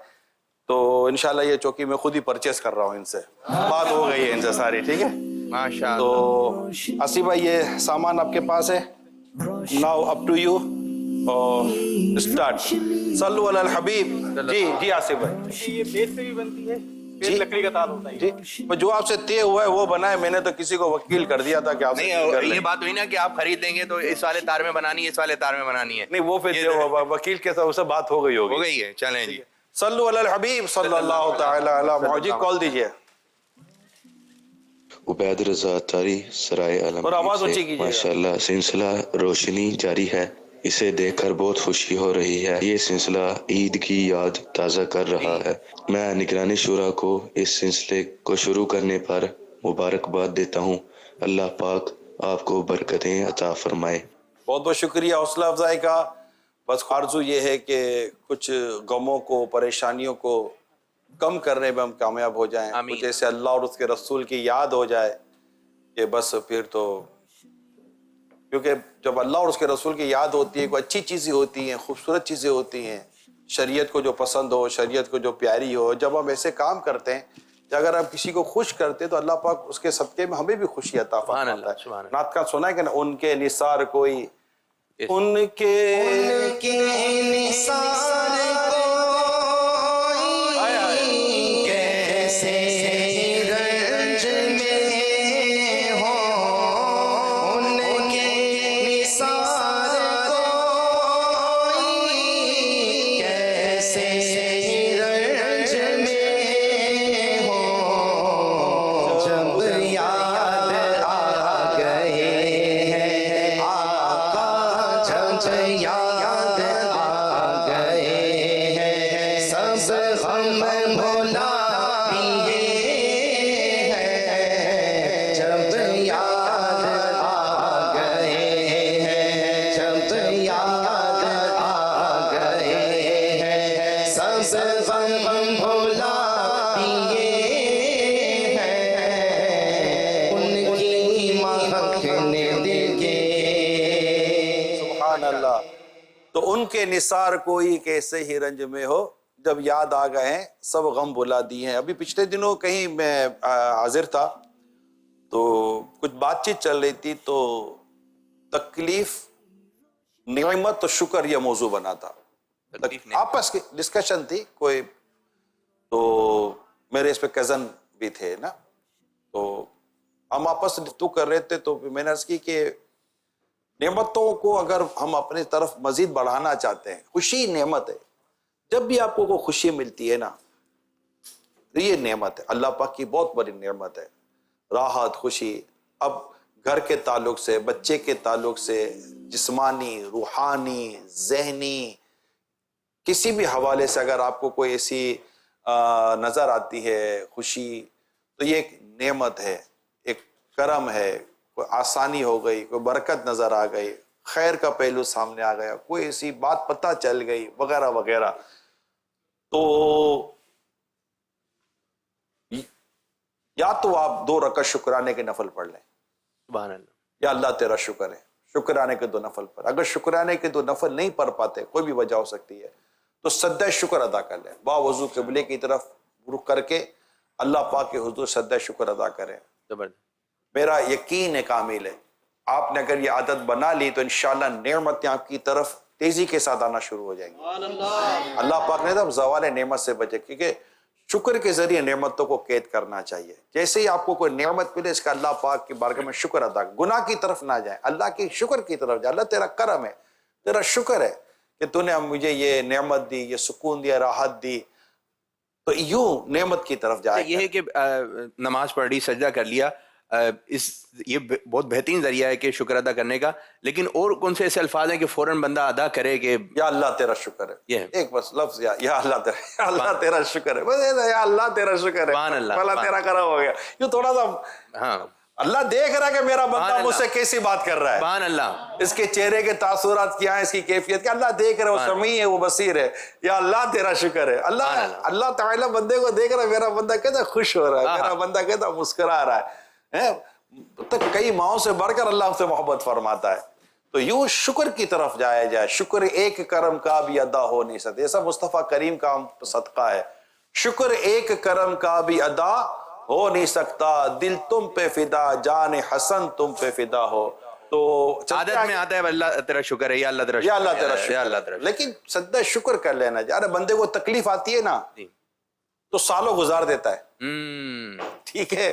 تو انشاءاللہ یہ چوکی میں خود ہی پرچیز کر رہا ہوں ان سے. بات ہو گئی ہے ان سے ساری. ٹھیک ہے ماشاءاللہ. تو آصف بھائی یہ سامان آپ کے پاس ہے. Now up to you, start. صلو علی الحبیب. جی آصف بھائی. یہ بیت سے بھی بنتی ہے, جی لکڑی کا تار ہوتا ہے. جی جو آپ سے طے ہوا ہے وہ بنائے. میں نے تو کسی کو وکیل کر دیا تھا کہ آپ نہیں, یہ بات ہوئی نا کہ آپ خرید دیں گے تو اس والے تار میں بنانی ہے, اس والے تار میں بنانی ہے. نہیں, وہ پھر وکیل کے ساتھ اسے بات ہو گئی ہوگی. ہو گئی ہے. چلیں جی. صلو علی الحبیب صلی اللہ تعالی علی محمد. جی کال دیجئے. عبید رضا اتاری سرائے اور آواز اونچی علم کیجئے. ماشاءاللہ سلسلہ روشنی جاری ہے, اسے دیکھ کر بہت خوشی ہو رہی ہے. یہ سلسلہ عید کی یاد تازہ کر رہا ہے. میں نگرانی شورا کو اس سلسلے کو شروع کرنے پر مبارکباد دیتا ہوں. اللہ پاک آپ کو برکتیں عطا فرمائے. بہت بہت شکریہ حوصلہ افزائی کا. بس آرزو یہ ہے کہ کچھ غموں کو, پریشانیوں کو کم کرنے میں ہم کامیاب ہو جائیں. کچھ ایسے اللہ اور اس کے رسول کی یاد ہو جائے کہ بس پھر تو, کیونکہ جب اللہ اور اس کے رسول کی یاد ہوتی ہے, کوئی اچھی چیزیں ہوتی ہیں, خوبصورت چیزیں ہوتی ہیں, شریعت کو جو پسند ہو, شریعت کو جو پیاری ہو, جب ہم ایسے کام کرتے ہیں, اگر ہم کسی کو خوش کرتے تو اللہ پاک اس کے صدقے میں ہمیں بھی خوشی عطا فرماتا ہے. نعت کا سنا ہے کہ ان کے نثار کوئی, ان کے نثار تو ان کے نثار کوئی کیسے ہی رنج میں ہو, جب یاد آ گئے ہیں سب غم بھلا دی ہیں. ابھی پچھلے دنوں کہیں میں حاضر تھا تو کچھ بات چیت چل رہی تھی, تو تکلیف, نعمت و شکر یہ موضوع بنا تھا. آپس کی ڈسکشن تھی کوئی, تو میرے اس پہ کزن بھی تھے نا, تو ہم آپس میں گفتگو کر رہے تھے تو میں نے عرض کی کہ نعمتوں کو اگر ہم اپنی طرف مزید بڑھانا چاہتے ہیں، خوشی نعمت ہے. جب بھی آپ کو کوئی خوشی ملتی ہے نا تو یہ نعمت ہے، اللہ پاک کی بہت بڑی نعمت ہے. راحت، خوشی. اب گھر کے تعلق سے، بچے کے تعلق سے، جسمانی، روحانی، ذہنی، کسی بھی حوالے سے اگر آپ کو کوئی ایسی نظر آتی ہے خوشی، تو یہ ایک نعمت ہے، ایک کرم ہے. کوئی آسانی ہو گئی، کوئی برکت نظر آ گئی، خیر کا پہلو سامنے آ گیا، کوئی ایسی بات پتہ چل گئی وغیرہ وغیرہ. تو یا تو آپ 2 رکعت شکرانے کے نفل پڑھ لیں، سبحان اللہ. یا اللہ تیرا شکر ہے، شکرانے کے 2 نفل پر. اگر شکرانے کے 2 نفل نہیں پڑھ پاتے، کوئی بھی وجہ ہو سکتی ہے، تو سجدہ شکر ادا کر لیں. باوضو قبلے کی طرف رخ کر کے اللہ پاک کے حضور سجدہ شکر ادا کریں. زبردست. میرا یقین ہے کامل ہے، آپ نے اگر یہ عادت بنا لی تو انشاءاللہ نعمتیں آپ کی طرف تیزی کے ساتھ آنا شروع ہو جائیں گی. اللہ پاک نے تو زوال نعمت سے بچے، کیونکہ شکر کے ذریعے نعمتوں کو قید کرنا چاہیے. جیسے ہی آپ کو کوئی نعمت ملے اس کا اللہ پاک کی بارگاہ میں شکر ادا، گناہ کی طرف نہ جائیں، اللہ کی شکر کی طرف جائیں. اللہ تیرا کرم ہے، تیرا شکر ہے کہ تو نے مجھے یہ نعمت دی، یہ سکون دیا، راحت دی. تو یوں نعمت کی طرف جائے. یہ ہے کہ نماز پڑھ لی، سجدہ کر لیا، یہ بہت بہترین ذریعہ ہے کہ شکر ادا کرنے کا. لیکن اور کون سے ایسے الفاظ ہیں کہ فوراً بندہ ادا کرے کہ یا اللہ تیرا شکر ہے؟ یہ ایک بس لفظ، یا اللہ تیرا شکر ہے، بس یا اللہ تیرا شکر ہے، سبحان اللہ، اللہ تیرا کرم ہو گیا. یوں تھوڑا سا ہاں اللہ دیکھ رہا ہے کہ میرا بندہ سبحان مجھ سے اللہ. کیسی بات کر رہا ہے، سبحان اللہ. اس کے چہرے کے تاثرات کیا ہیں، اس کی کیفیت کیا، اللہ دیکھ رہا ہے، وہ سمیع ہے، وہ بصیر ہے. یا اللہ تیرا شکر ہے. اللہ تعالیٰ بندے کو دیکھ رہا ہے، میرا بندہ کیسا خوش ہو رہا ہے، میرا بندہ کیسا مسکرا رہا ہے. تو کئی ماؤں سے بڑھ کر اللہ ہم سے محبت فرماتا ہے. تو یوں شکر کی طرف جایا جائے. شکر ایک کرم کا بھی ادا ہو نہیں سکتا، ایسا مصطفیٰ کریم کا صدقہ ہے. شکر ایک کرم کا بھی ادا ہو نہیں سکتا، دل تم پہ فدا، جان حسن تم پہ فدا ہو. تو عادت میں آتا ہے اللہ تیرا شکر ہے، یا اللہ تیرا شکر ہے، یا اللہ تیرا شکر یا اللہ ہے. تیرا شکر. لیکن سجدہ شکر کر لینا چاہیے. بندے کو تکلیف آتی ہے نا جی. تو سالوں گزار دیتا ہے، ٹھیک ہے،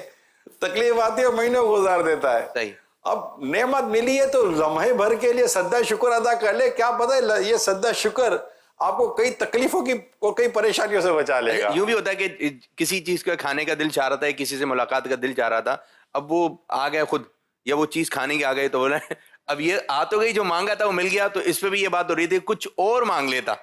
تکلیف آتی ہے مہینوں گزار دیتا ہے. صحیح. اب نعمت ملی ہے تو لمحے بھر کے لیے سجدہ شکر ادا کر لے. کیا پتہ ہے یہ سجدہ شکر آپ کو کئی تکلیفوں کی اور کئی پریشانیوں سے بچا لے گا. یوں بھی ہوتا ہے کہ کسی چیز کا کھانے کا دل چاہ رہا تھا، کسی سے ملاقات کا دل چاہ رہا تھا، اب وہ آ گئے خود، یا وہ چیز کھانے کے آ گئے تو بولا اب یہ آ تو گئی، جو مانگا تھا وہ مل گیا. تو اس پہ بھی یہ بات ہو رہی تھی کچھ اور مانگ لیتا.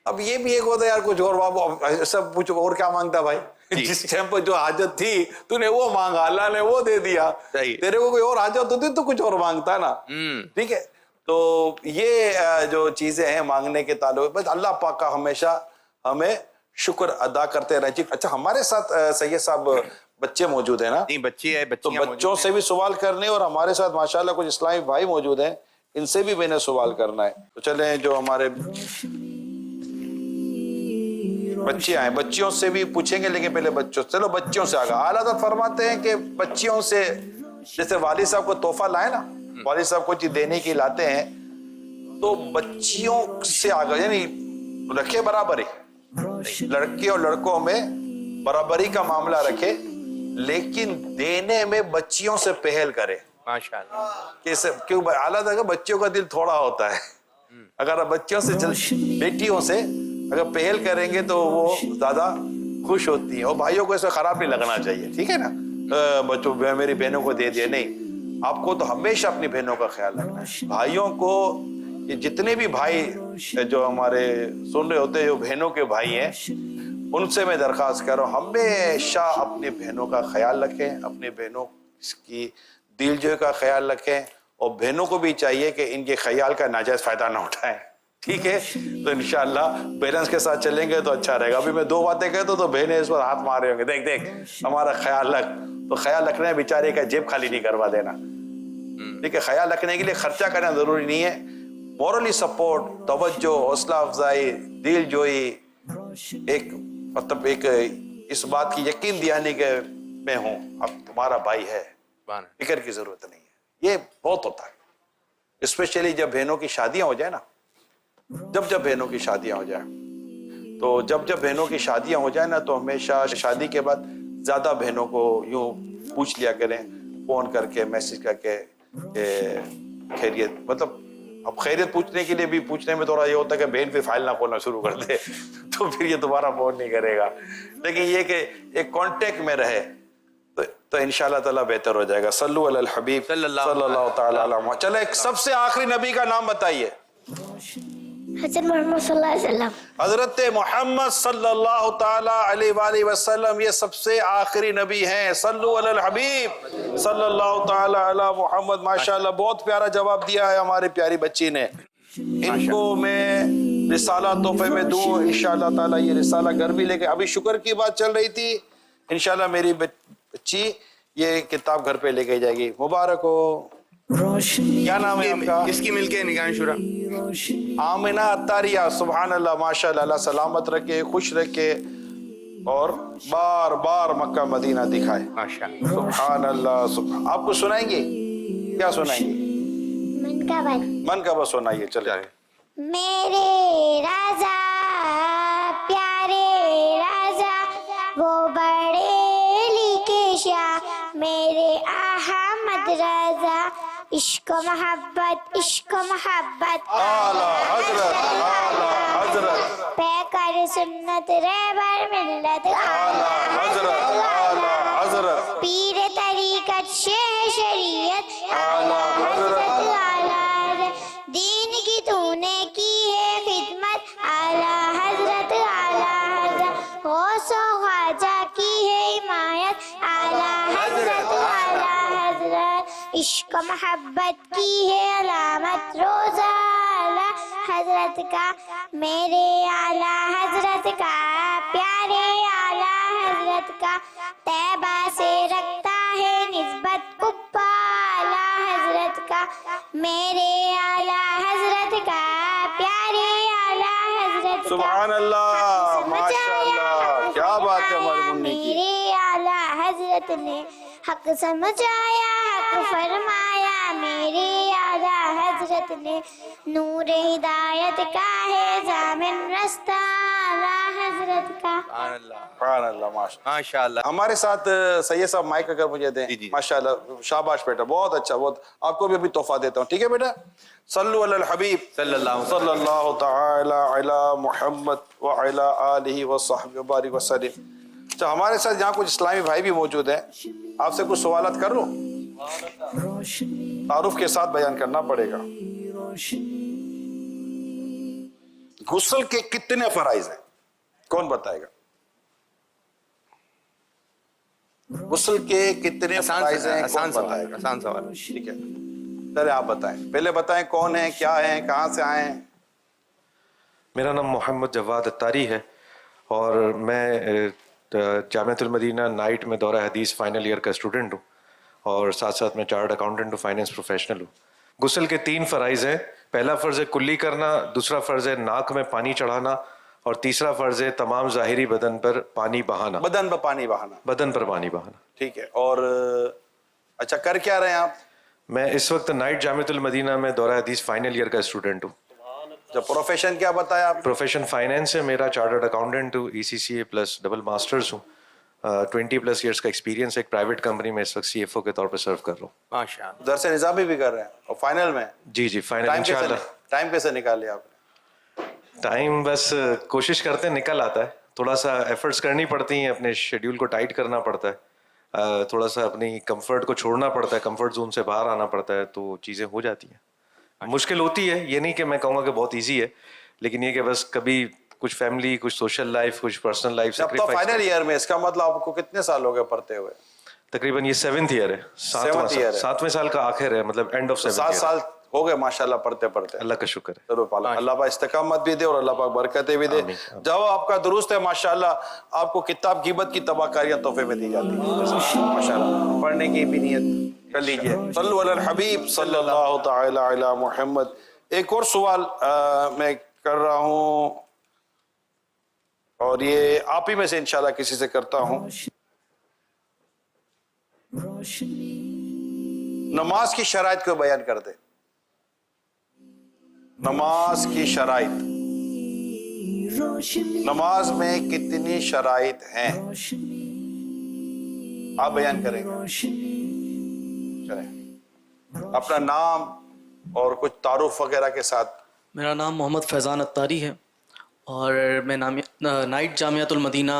اب یہ بھی ایک ہوتا ہے یار، کچھ اور بابا سب کچھ اور کیا مانگتا بھائی، جس ٹائم پہ جو حاجت تھی تو نے وہ مانگا، اللہ نے وہ دے دیا. تیرے کو کوئی اور حاجت ہوتی تو کچھ اور مانگتا نا، ٹھیک ہے. تو یہ جو چیزیں ہیں مانگنے کے تعلق، بس اللہ پاک کا ہمیشہ ہمیں شکر ادا کرتے رہنا چاہیے. اچھا ہمارے ساتھ سید صاحب بچے موجود ہیں نا، بچے ہیں، تو بچوں سے بھی سوال کرنے، اور ہمارے ساتھ ماشاءاللہ کچھ اسلامی بھائی موجود ہیں، ان سے بھی میں نے سوال کرنا ہے. تو چلیں جو ہمارے بچے آئے، بچیوں سے بھی پوچھیں گے، لیکن پہلے بچوں، چلو بچوں سے آگا. اعلیٰ حضرت فرماتے ہیں کہ بچیوں سے، جیسے والد صاحب کو تحفہ لائے نا، والد صاحب کو چیز دینے کی لاتے ہیں، تو بچیوں سے آگا یعنی رکھے برابری، لڑکے اور لڑکوں میں برابری کا معاملہ رکھے، لیکن دینے میں بچیوں سے پہل کرے. ماشاءاللہ. کیوں اعلیٰ حضرت بچیوں کا دل تھوڑا ہوتا ہے، اگر بچیوں سے بیٹیوں سے اگر پہل کریں گے تو وہ زیادہ خوش ہوتی ہیں. اور بھائیوں کو اسے خراب نہیں لگنا چاہیے، ٹھیک ہے نا، بچوں میری بہنوں کو دے دیا، نہیں، آپ کو تو ہمیشہ اپنی بہنوں کا خیال رکھنا ہے. بھائیوں کو، جتنے بھی بھائی جو ہمارے سن رہے ہوتے ہیں، جو بہنوں کے بھائی ہیں، ان سے میں درخواست کر رہا ہوں ہمیشہ اپنی بہنوں کا خیال رکھیں، اپنی بہنوں کی دل جوئی کا خیال رکھیں، اور بہنوں کو بھی چاہیے کہ ان کے خیال کا ناجائز فائدہ نہ اٹھائیں، ٹھیک ہے. تو انشاءاللہ بیلنس کے ساتھ چلیں گے تو اچھا رہے گا. ابھی میں 2 باتیں کہتا ہوں تو بہنیں اس پر ہاتھ مارے ہوں گے، دیکھ ہمارا خیال رکھ. تو خیال رکھنے بیچارے کا جیب خالی نہیں کروا دینا، ٹھیک ہے. خیال رکھنے کے لیے خرچہ کرنا ضروری نہیں ہے، مورلی سپورٹ، توجہ، حوصلہ افزائی، دل جوئی، ایک مطلب ایک اس بات کی یقین دلانے کہ میں ہوں، اب تمہارا بھائی ہے، فکر کی ضرورت نہیں ہے. یہ بہت ہوتا ہے، اسپیشلی جب بہنوں کی شادیاں ہو جائیں نا، جب بہنوں کی شادیاں ہو جائیں، تو جب بہنوں کی شادیاں ہو جائیں نا، تو ہمیشہ شادی کے بعد زیادہ بہنوں کو یوں پوچھ لیا کریں فون کر کے میسج کر کے کہ خیریت، مطلب اب خیریت پوچھنے کے لیے بھی پوچھنے میں تھوڑا یہ ہوتا ہے کہ بہن پہ فائل نہ کھولنا شروع کر دے تو پھر یہ دوبارہ فون نہیں کرے گا، لیکن یہ کہ ایک کانٹیکٹ میں رہے تو انشاءاللہ تعالیٰ بہتر ہو جائے گا. صلو علی الحبیب صلی اللہ تعالی علیہ وسلم. چلے ایک سب سے آخری نبی کا نام بتائیے. حضرت محمد صلی اللہ علیہ وسلم. حضرت محمد صلی اللہ تعالی علیہ وآلہ وسلم یہ سب سے آخری نبی ہیں. صلو علی الحبیب صلی اللہ تعالی علی محمد. ماشاءاللہ بہت پیارا جواب دیا ہے ہماری پیاری بچی نے. ان کو میں رسالہ تحفے میں دوں انشاءاللہ تعالی. یہ رسالہ گھر بھی لے کے، ابھی شکر کی بات چل رہی تھی، انشاءاللہ میری بچی یہ کتاب گھر پہ لے کے جائے گی. مبارک ہو. روشنی کیا نام ہے آپ کا؟ کس کی مل کے نگاہ شورا؟ آمنہ عطاریہ. سبحان اللہ، ماشاءاللہ، اللہ سلامت رکھے، خوش رکھے اور بار بار مکہ مدینہ دکھائے. ماشاءاللہ. سبحان اللہ. سبحان. آپ کو سنائیں گے؟ کیا سنائیں گے؟ من کا بل. من کا بس سنائیے. چلے. میرے راجا پیارے راجا وہ بڑے لکھے شاہ میرے احمد رضا. عشق و محبت عشق و محبت اعلیٰ حضرت پیکر سنت رہبر ملت اعلیٰ حضرت پیر طریقت شیخ شریعت اعلیٰ حضرت اعلیٰ دین کی تو نے کی ہے خدمت اعلیٰ حضرت غوث و خواجہ کی ہے حمایت اعلیٰ حضرت عشق و محبت کی ہے علامت روزہ اعلیٰ حضرت کا میرے اعلیٰ حضرت کا پیارے اعلیٰ حضرت کا طیبہ سے رکھتا ہے نسبت قبہ اعلیٰ حضرت کا میرے اعلیٰ حضرت کا پیارے اعلیٰ حضرت کا. سبحان اللہ، ماشاءاللہ، کیا بات ہے ہماری منی کی. میرے اعلیٰ حضرت نے حق سمجھایا حق فرمایا میرے اعلیٰ حضرت نے نور ہدایت کا ہے ضامن رستہ اعلیٰ حضرت کا. سبحان اللہ. سبحان اللہ، ماشاءاللہ. ہمارے ساتھ سید صاحب مائک اگر مجھے دیں. جی. ماشاءاللہ، شاباش بیٹا، بہت اچھا. بہت آپ کو بھی ابھی تحفہ دیتا ہوں. ٹھیک ہے بیٹا. صلو علی الحبیب صلی اللہ تعالی علی محمد وعلی آلہ وصحبہ وبارک وسلم. اچھا، ہمارے ساتھ یہاں کچھ اسلامی بھائی بھی موجود ہیں. آپ سے کچھ سوالات کر لوں؟ تعارف کے ساتھ بیان کرنا پڑے گا. غسل کے کتنے فرائض ہیں؟ کون بتائے گا؟ غسل کے کتنے فرائض ہیں؟ کون بتائے گا؟ آسان سوال. ٹھیک ہے، چلے آپ بتائیں. پہلے بتائیں کون ہیں، کیا ہیں، کہاں سے آئے ہیں؟ میرا نام محمد جواد اتاری ہے اور میں جامعۃ المدینہ نائٹ میں دورہ حدیث فائنل ایئر کا اسٹوڈنٹ ہوں اور ساتھ ساتھ میں چارٹرڈ اکاؤنٹنٹ ہوں، فائنینس پروفیشنل ہوں. غسل کے 3 فرائض ہیں. پہلا فرض ہے کلی کرنا، دوسرا فرض ہے ناک میں پانی چڑھانا اور تیسرا فرض ہے تمام ظاہری بدن پر پانی بہانا. بدن پر پانی بہانا. بدن پر پانی بہانا. ٹھیک ہے. اور اچھا، کر کیا رہے ہیں آپ؟ میں اس وقت نائٹ جامعۃ المدینہ میں دورہ حدیث فائنل ایئر کا اسٹوڈنٹ ہوں. جب پروفیشن کیا بتایا آپ؟ پروفیشن فائنینس ہے میرا، چارٹرڈ اکاؤنٹنٹ ہوں، ECCA پلس ڈبل ماسٹرز ہوں. 20+ ایئرس کا ایکسپیرینس. ایک پرائیویٹ کمپنی میں اس وقت CFO کے طور پہ سرو کر رہا ہوں. ماشاءاللہ. درس نظامی بھی کر رہے ہیں اور فائنل میں؟ جی فائنل انشاءاللہ. ٹائم کیسے نکالے آپ نے؟ ٹائم بس کوشش کرتے ہیں، نکل آتا ہے. تھوڑا سا ایفرٹس کرنی پڑتی ہیں، اپنے شیڈیول کو ٹائٹ کرنا پڑتا ہے، تھوڑا سا اپنی کمفرٹ کو چھوڑنا پڑتا ہے، کمفرٹ زون سے باہر آنا پڑتا ہے، تو چیزیں ہو جاتی ہیں. مشکل ہوتی ہے، یہ نہیں کہ میں کہوں گا کہ بہت ایزی ہے، لیکن یہ کہ بس کبھی کچھ فیملی، کچھ سوشل لائف، کچھ پرسنل لائف. اب تو فائنل ایئر میں، اس کا مطلب آپ کو کتنے سال ہو گئے پڑھتے ہوئے؟ تقریباً یہ 7th ایئر ہے، 7ویں سال کا آخر ہے، مطلب اینڈ آف 7 7 سال ہو گئے ماشاءاللہ پڑھتے پڑھتے. اللہ کا شکر ہے. ضرور پالا. اللہ پاک استقامت بھی دے اور اللہ پاک برکتیں بھی دے. جب آپ کا درست ہے ماشاءاللہ، آپ کو کتاب غیبت کی تباہ کاریاں تحفے میں دی جاتی ہیں ماشاءاللہ. پڑھنے کی بھی نیت کر لیجئے. صلو علی الحبیب صلی اللہ تعالی علی محمد. ایک اور سوال میں کر رہا ہوں اور یہ آپ ہی میں سے انشاءاللہ کسی سے کرتا ہوں. نماز کی شرائط کو بیان کر دے. نماز کی شرائط. نماز میں کتنی شرائط ہیں؟ آپ بیان کریں گے؟ چلیں اپنا نام اور کچھ تعارف وغیرہ کے ساتھ. میرا نام محمد فیضان اتاری ہے اور میں نائٹ جامعۃ المدینہ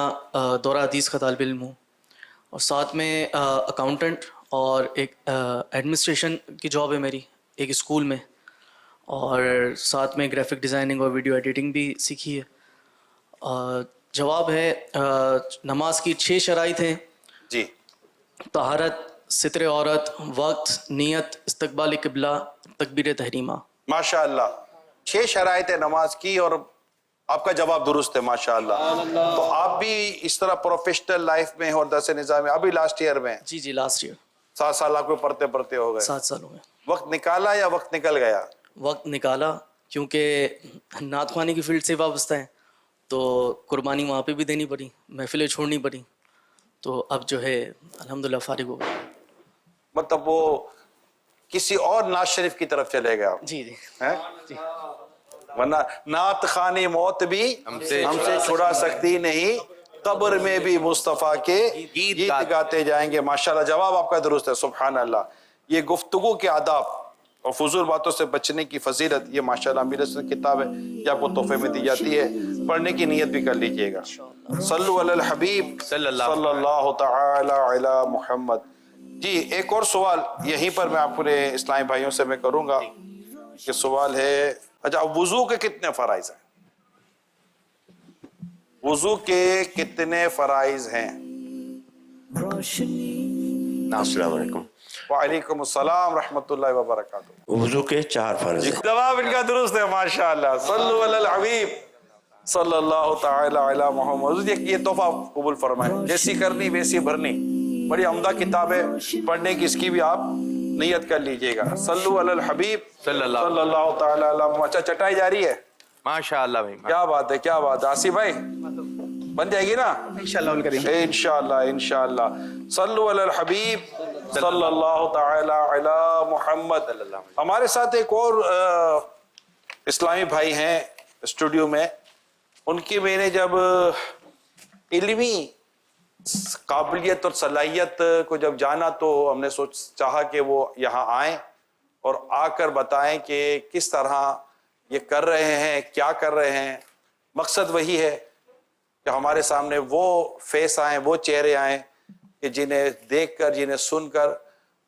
دورہ حدیث کا طالب علم ہوں، اور ساتھ میں اکاؤنٹنٹ اور ایک ایڈمنسٹریشن کی جاب ہے میری ایک اسکول میں، اور ساتھ میں گرافک ڈیزائننگ اور ویڈیو ایڈیٹنگ بھی سیکھی ہے. جواب ہے نماز کی 6 شرائط ہیں. جی. طہارت، ستر عورت، وقت، نیت، استقبال قبلہ، تکبیر تحریمہ. ماشاء اللہ 6 شرائط ہے نماز کی، اور آپ کا جواب درست ہے ماشاء اللہ. تو آپ بھی اس طرح پروفیشنل لائف میں اور درس نظام میں ابھی لاسٹ ایئر میں؟ جی لاسٹ ایئر. 7 سال آپ کو پڑھتے پڑھتے ہو گئے؟ 7 سال ہو گئے. وقت نکالا یا وقت نکل گیا؟ وقت نکالا، کیونکہ نعت خوانی کی فیلڈ سے وابستہ ہے تو قربانی وہاں پہ بھی دینی پڑی، محفلیں چھوڑنی پڑی، تو اب جو ہے الحمدللہ فارغ ہو گیا. مطلب وہ کسی اور ناز شریف کی طرف چلے گئے آپ؟ جی جی. ورنہ نعت خوانی موت بھی ہم سے چھڑا سکتی نہیں، قبر میں بھی مصطفیٰ کے گیت گاتے جائیں گے. ماشاءاللہ جواب آپ کا درست ہے. سبحان اللہ. یہ گفتگو کے آداب اور فضول باتوں سے بچنے کی فضیلت، یہ ماشاءاللہ امیر رسول کتاب ہے، یہ آپ کو تحفے میں دی جاتی ہے، پڑھنے کی نیت بھی کر لیجئے گا. صلو علی الحبیب صلی اللہ تعالی علی محمد. جی ایک اور سوال یہیں پر میں اپنے اسلامی بھائیوں سے میں کروں گا. یہ سوال ہے، اچھا وضو کے کتنے فرائض ہیں؟ وضو کے کتنے فرائض ہیں؟ السلام علیکم. وعلیکم السلام رحمۃ اللہ وبرکاتہ. وضو کے 4 فرض ہیں. جواب ان کا درست ہے ماشاءاللہ. صلو علی الحبیب صلی اللہ تعالی علی محمد. یہ تحفہ قبول فرمائیں. جیسی کرنی ویسی بھرنی، بڑی عمدہ کتاب ہے، پڑھنے کی اس کی بھی آپ نیت کر لیجئے گا. صلو علی الحبیب صلی اللہ تعالی علی محمد. اچھا چٹائی جاری ہے ماشاءاللہ بھائی. کیا بات ہے کیا بات ہے. آصف بھائی بن جائے گی نا انشاءاللہ الکریم. انشاءاللہ. صلو علی الحبیب صلی اللہ تعالی علی محمد. ہمارے ساتھ ایک اور اسلامی بھائی ہیں اسٹوڈیو میں. ان کی میں نے جب علمی قابلیت اور صلاحیت کو جب جانا تو ہم نے چاہا کہ وہ یہاں آئیں اور آ کر بتائیں کہ کس طرح یہ کر رہے ہیں، کیا کر رہے ہیں. مقصد وہی ہے کہ ہمارے سامنے وہ فیس آئیں، وہ چہرے آئیں کہ جنہیں دیکھ کر، جنہیں سن کر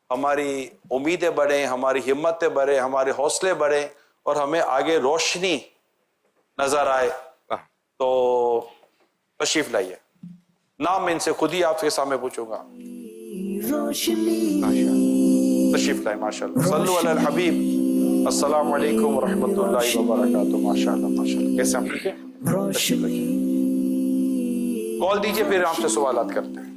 ہماری امیدیں بڑھیں، ہماری ہمتیں بڑھیں، ہمارے حوصلے بڑھیں اور ہمیں آگے روشنی نظر آئے. تو تشریف لائیے. نام میں ان سے خود ہی آپ کے سامنے پوچھوں گا. تشریف لائے ماشاءاللہ. صلو علی الحبیب. السلام علیکم ورحمۃ اللہ وبرکاتہ. ماشاءاللہ ماشاءاللہ. کیسے ہم ٹھیک ہیں؟ تشریف لائیے. کال دیجئے پھر آپ سے سوالات کرتے ہیں.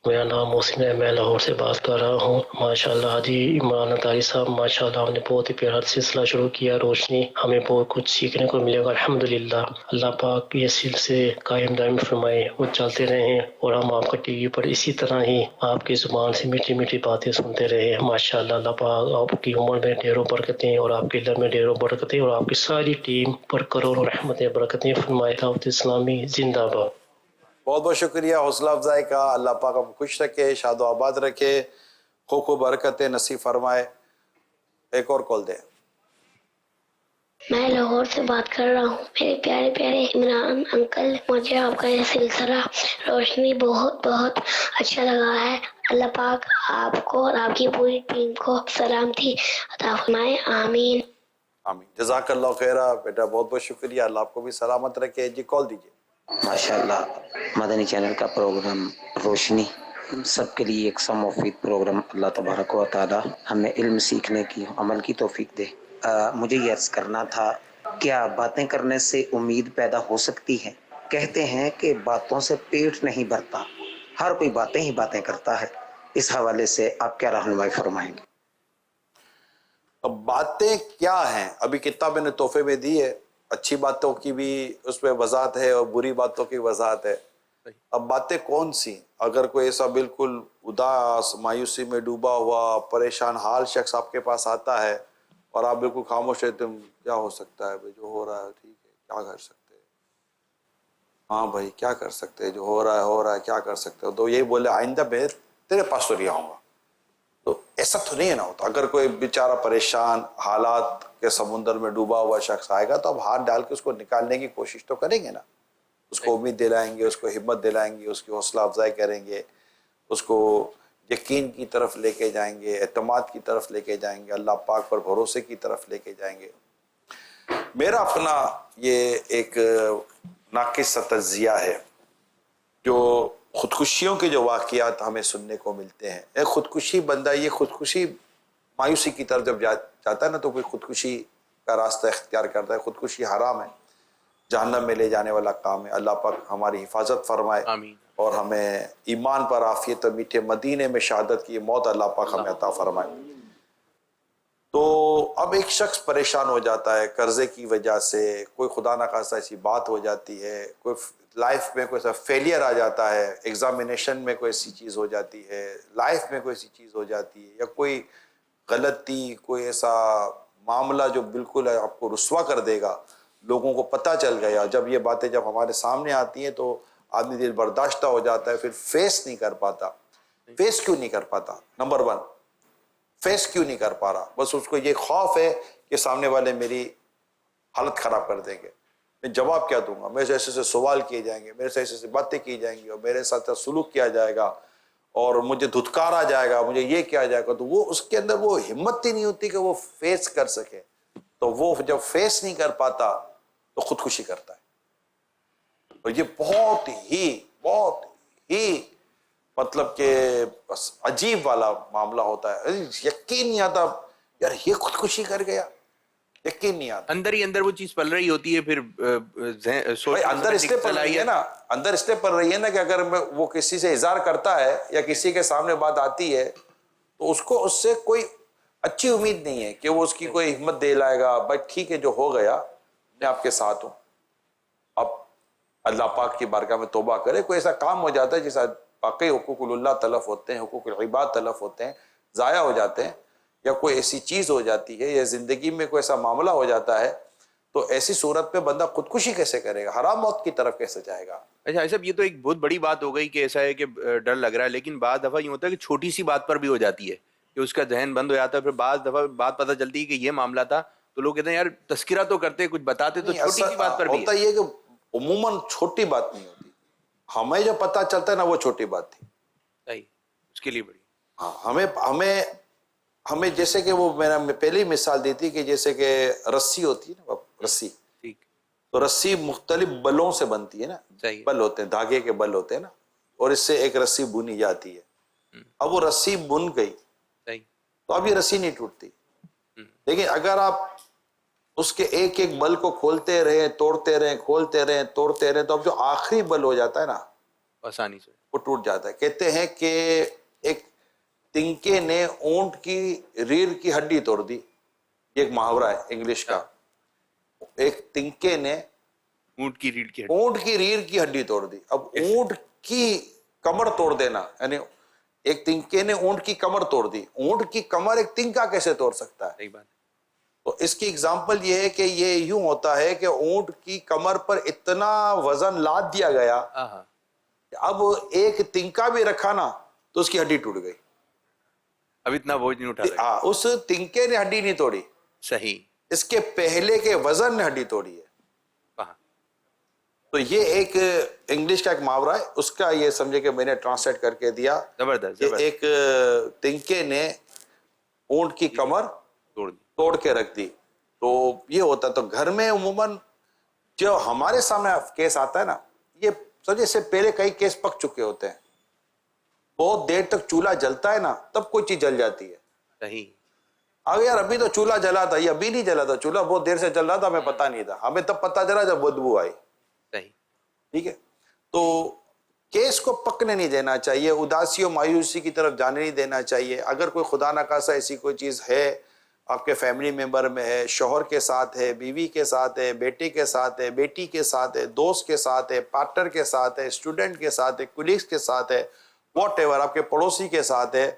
میرا نام محسن ہے، میں لاہور سے بات کر رہا ہوں. ماشاءاللہ حاجی عمران اتاری صاحب ماشاءاللہ آپ نے بہت ہی پیارا سلسلہ شروع کیا. روشنی ہمیں بہت کچھ سیکھنے کو ملے گا الحمدللہ. اللہ پاک یہ سلسلے قائم دائم فرمائے، وہ چلتے رہیں اور ہم آپ کا ٹی وی پر اسی طرح ہی آپ کی زبان سے میٹھی میٹھی باتیں سنتے رہے. ماشاءاللہ اللہ پاک آپ کی عمر میں ڈھیروں برکتیں اور آپ کے علم میں ڈھیروں برکتیں اور آپ کی ساری ٹیم پر کروڑوں رحمتیں برکتیں فرمائے. دعوت اسلامی زندہ باد. بہت بہت شکریہ حوصلہ افزائی کا. اللہ پاک آپ کو خوش رکھے، شاد و آباد رکھے، خوب برکتیں نصیب فرمائے. ایک اور کال دیں. میں لاہور سے بات کر رہا ہوں. میرے پیارے پیارے عمران انکل، مجھے آپ کا یہ سلسلہ روشنی بہت بہت اچھا لگا ہے. اللہ پاک آپ کو اور آپ کی پوری ٹیم کو سلامتی عطا فرمائے. آمین. آمین. جزاک اللہ خیرہ بیٹا. بہت بہت شکریہ. اللہ آپ کو بھی سلامت رکھے. جی کال دیجیے. ماشاءاللہ مدنی چینل کا پروگرام روشنی سب کے لیے ایک سا مفید پروگرام. اللہ تبارک و تعالی ہمیں علم سیکھنے کی، عمل کی توفیق دے. مجھے یہ عرض کرنا تھا، کیا باتیں کرنے سے امید پیدا ہو سکتی ہے؟ کہتے ہیں کہ باتوں سے پیٹ نہیں بھرتا، ہر کوئی باتیں ہی باتیں کرتا ہے. اس حوالے سے آپ کیا رہنمائی فرمائیں گے؟ اب باتیں کیا ہیں؟ ابھی کتاب میں نے تحفے میں دی ہے. اچھی باتوں کی بھی اس میں وضاحت ہے اور بری باتوں کی وضاحت ہے. اب باتیں کون سی؟ اگر کوئی ایسا بالکل اداس، مایوسی میں ڈوبا ہوا، پریشان حال شخص آپ کے پاس آتا ہے اور آپ بالکل خاموش رہتے ہیں، کیا ہو سکتا ہے جو ہو رہا ہے ٹھیک ہے، کیا کر سکتے ہیں. ہاں بھائی کیا کر سکتے ہیں، جو ہو رہا ہے کیا کر سکتے ہو. تو یہی بولے آئندہ میں تیرے پاس تو نہیں آؤں گا. تو ایسا تو نہیں ہے نا ہوتا. اگر کوئی بیچارہ پریشان حالات کے سمندر میں ڈوبا ہوا شخص آئے گا تو اب ہاتھ ڈال کے اس کو نکالنے کی کوشش تو کریں گے نا. اس کو امید دلائیں گے، اس کو ہمت دلائیں گے، اس کی حوصلہ افزائی کریں گے، اس کو یقین کی طرف لے کے جائیں گے، اعتماد کی طرف لے کے جائیں گے، اللہ پاک پر بھروسے کی طرف لے کے جائیں گے. میرا اپنا یہ ایک ناقص تجزیہ ہے. جو خودکشیوں کے جو واقعات ہمیں سننے کو ملتے ہیں، ایک خودکشی بندہ، یہ خودکشی مایوسی کی طرف جب جاتا ہے نا تو کوئی خودکشی کا راستہ اختیار کرتا ہے. خودکشی حرام ہے، جہنم میں لے جانے والا کام ہے. اللہ پاک ہماری حفاظت فرمائے آمین. اور ہمیں ایمان پر عافیت اور میٹھے مدینے میں شہادت کی موت اللہ پاک ہمیں عطا فرمائے. تو اب ایک شخص پریشان ہو جاتا ہے قرضے کی وجہ سے، کوئی خدا نخواستہ ایسی بات ہو جاتی ہے، کوئی لائف میں کوئی ایسا فیلئر آ جاتا ہے، ایگزامینیشن میں کوئی ایسی چیز ہو جاتی ہے، لائف میں کوئی ایسی چیز ہو جاتی ہے، یا کوئی غلطی، کوئی ایسا معاملہ جو بالکل آپ کو رسوا کر دے گا، لوگوں کو پتہ چل گیا. جب یہ باتیں جب ہمارے سامنے آتی ہیں تو آدمی دل برداشتہ ہو جاتا ہے، پھر فیس نہیں کر پاتا. فیس کیوں نہیں کر پاتا؟ نمبر 1 فیس کیوں نہیں کر پا رہا؟ بس اس کو یہ خوف ہے کہ سامنے والے میری حالت خراب کر دیں گے، میں جواب کیا دوں گا، میرے سے ایسے سوال کیے جائیں گے، میرے سے ایسے باتیں کی جائیں گی، اور میرے ساتھ سلوک کیا جائے گا، اور مجھے دھتکارا جائے گا، مجھے یہ کیا جائے گا. تو وہ اس کے اندر وہ ہمت ہی نہیں ہوتی کہ وہ فیس کر سکے. تو وہ جب فیس نہیں کر پاتا تو خودکشی کرتا ہے. اور یہ بہت ہی مطلب کہ بس عجیب والا معاملہ ہوتا ہے. یقین نہیں آتا یار یہ خودکشی کر گیا، یقین نہیں آتا. اندر ہی اندر وہ چیز پل رہی ہوتی ہے. پھر اندر اس لیے پل رہی ہے نا، اندر اس لیے پل رہی ہے نا کہ اگر وہ کسی سے اظہار کرتا ہے یا کسی کے سامنے بات آتی ہے تو اس کو اس سے کوئی اچھی امید نہیں ہے کہ وہ اس کی کوئی ہمت دے لائے گا. بھائی ٹھیک ہے، جو ہو گیا میں آپ کے ساتھ ہوں. اب اللہ پاک کی بارگاہ میں توبہ کرے. کوئی ایسا کام ہو جاتا ہے جس واقعی حقوق اللہ تلف ہوتے ہیں، حقوق العباد تلف ہوتے ہیں، ضائع ہو جاتے ہیں، یا کوئی ایسی چیز ہو جاتی ہے، یا زندگی میں کوئی ایسا معاملہ ہو جاتا ہے، تو ایسی صورت پہ بندہ خودکشی کیسے کرے گا؟ حرام موت کی طرف کیسے جائے گا؟ اچھا صاحب، یہ تو ایک بہت بڑی بات ہو گئی کہ ایسا ہے کہ ڈر لگ رہا ہے. لیکن بعض دفعہ یہ ہوتا ہے کہ چھوٹی سی بات پر بھی ہو جاتی ہے کہ اس کا ذہن بند ہو جاتا ہے. پھر بعض دفعہ بات پتہ چلتی ہے کہ یہ معاملہ تھا تو لوگ کہتے ہیں یار تذکرہ تو کرتے، کچھ بتاتے، تو چھوٹی سی بات پر بھی ہوتا یہ کہ عموماً چھوٹی بات نہیں ہوتی. ہمیں جو پتہ چلتا ہے نا وہ چھوٹی بات تھی. صحیح، اس کے لیے بڑی. ہاں، ہمیں جیسے کہ وہ میں نے پہلی مثال دی تھی کہ جیسے کہ رسی ہوتی ہے نا، رسی، تو رسی مختلف بلوں سے بنتی ہے نا. بل ہوتے ہیں، دھاگے کے بل ہوتے ہیں نا، اور اس سے ایک رسی بنی جاتی ہے. اب وہ رسی بن گئی تو اب یہ رسی نہیں ٹوٹتی. لیکن اگر آپ اس کے ایک ایک بل کو کھولتے رہے، توڑتے رہے، کھولتے رہے، توڑتے رہے، تو اب جو آخری بل ہو جاتا ہے نا آسانی سے وہ ٹوٹ جاتا ہے. کہتے ہیں کہ ایک تنکے نے اونٹ کی ریڑھ کی ہڈی توڑ دی. یہ ایک محاورہ ہے انگلش کا. ایک تنکے نے اونٹ کی ریڑھ کی ہڈی توڑ دی. اب اونٹ کی کمر توڑ دینا، یعنی ایک تنکے نے اونٹ کی کمر توڑ دی. اونٹ کی کمر ایک تنکا کیسے توڑ سکتا ہے؟ تو اس کی اگزامپل یہ ہے کہ یہ یوں ہوتا ہے کہ اونٹ کی کمر پر اتنا وزن لاد دیا گیا، اب ایک تنکا بھی رکھا نا تو اس کی ہڈی ٹوٹ گئی. اب اتنا بوجھ نہیں اٹھا. اس تنکے نے ہڈی نہیں توڑی، صحیح، اس کے پہلے کے وزن نے ہڈی توڑی ہے. تو یہ ایک انگلش کا ایک محاورہ ہے، اس کا یہ سمجھے کہ میں نے ٹرانسلیٹ کر کے دیا. زبردست. ایک تنکے نے اونٹ کی کمر توڑ کے رکھ دی. تو یہ ہوتا ہے. تو گھر میں عموماً جو ہمارے سامنے کیس آتا ہے نا، یہ سمجھے سے پہلے کئی کیس پک چکے ہوتے ہیں. بہت دیر تک چولہا جلتا ہے نا تب کوئی چیز جل جاتی ہے. صحیح. اب یار ابھی تو چولہا جلا تھا، یہ ابھی نہیں جلا تھا، چولہا بہت دیر سے جل رہا تھا، ہمیں پتہ نہیں تھا، ہمیں تب پتہ چلا جب بدبو آئی. صحیح، ٹھیک ہے. تو کیس کو پکنے نہیں دینا چاہیے، اداسی و مایوسی کی طرف جانے نہیں دینا چاہیے. اگر کوئی خدا نخواستہ ایسی کوئی چیز ہے آپ کے فیملی ممبر میں ہے، شوہر کے ساتھ ہے، بیوی کے ساتھ ہے، بیٹے کے ساتھ ہے، بیٹی کے ساتھ ہے، دوست کے ساتھ ہے، پارٹنر کے ساتھ ہے، اسٹوڈنٹ کے ساتھ ہے، کولیگز کے ساتھ ہے، واٹ ایور آپ کے پڑوسی کے ساتھ ہے،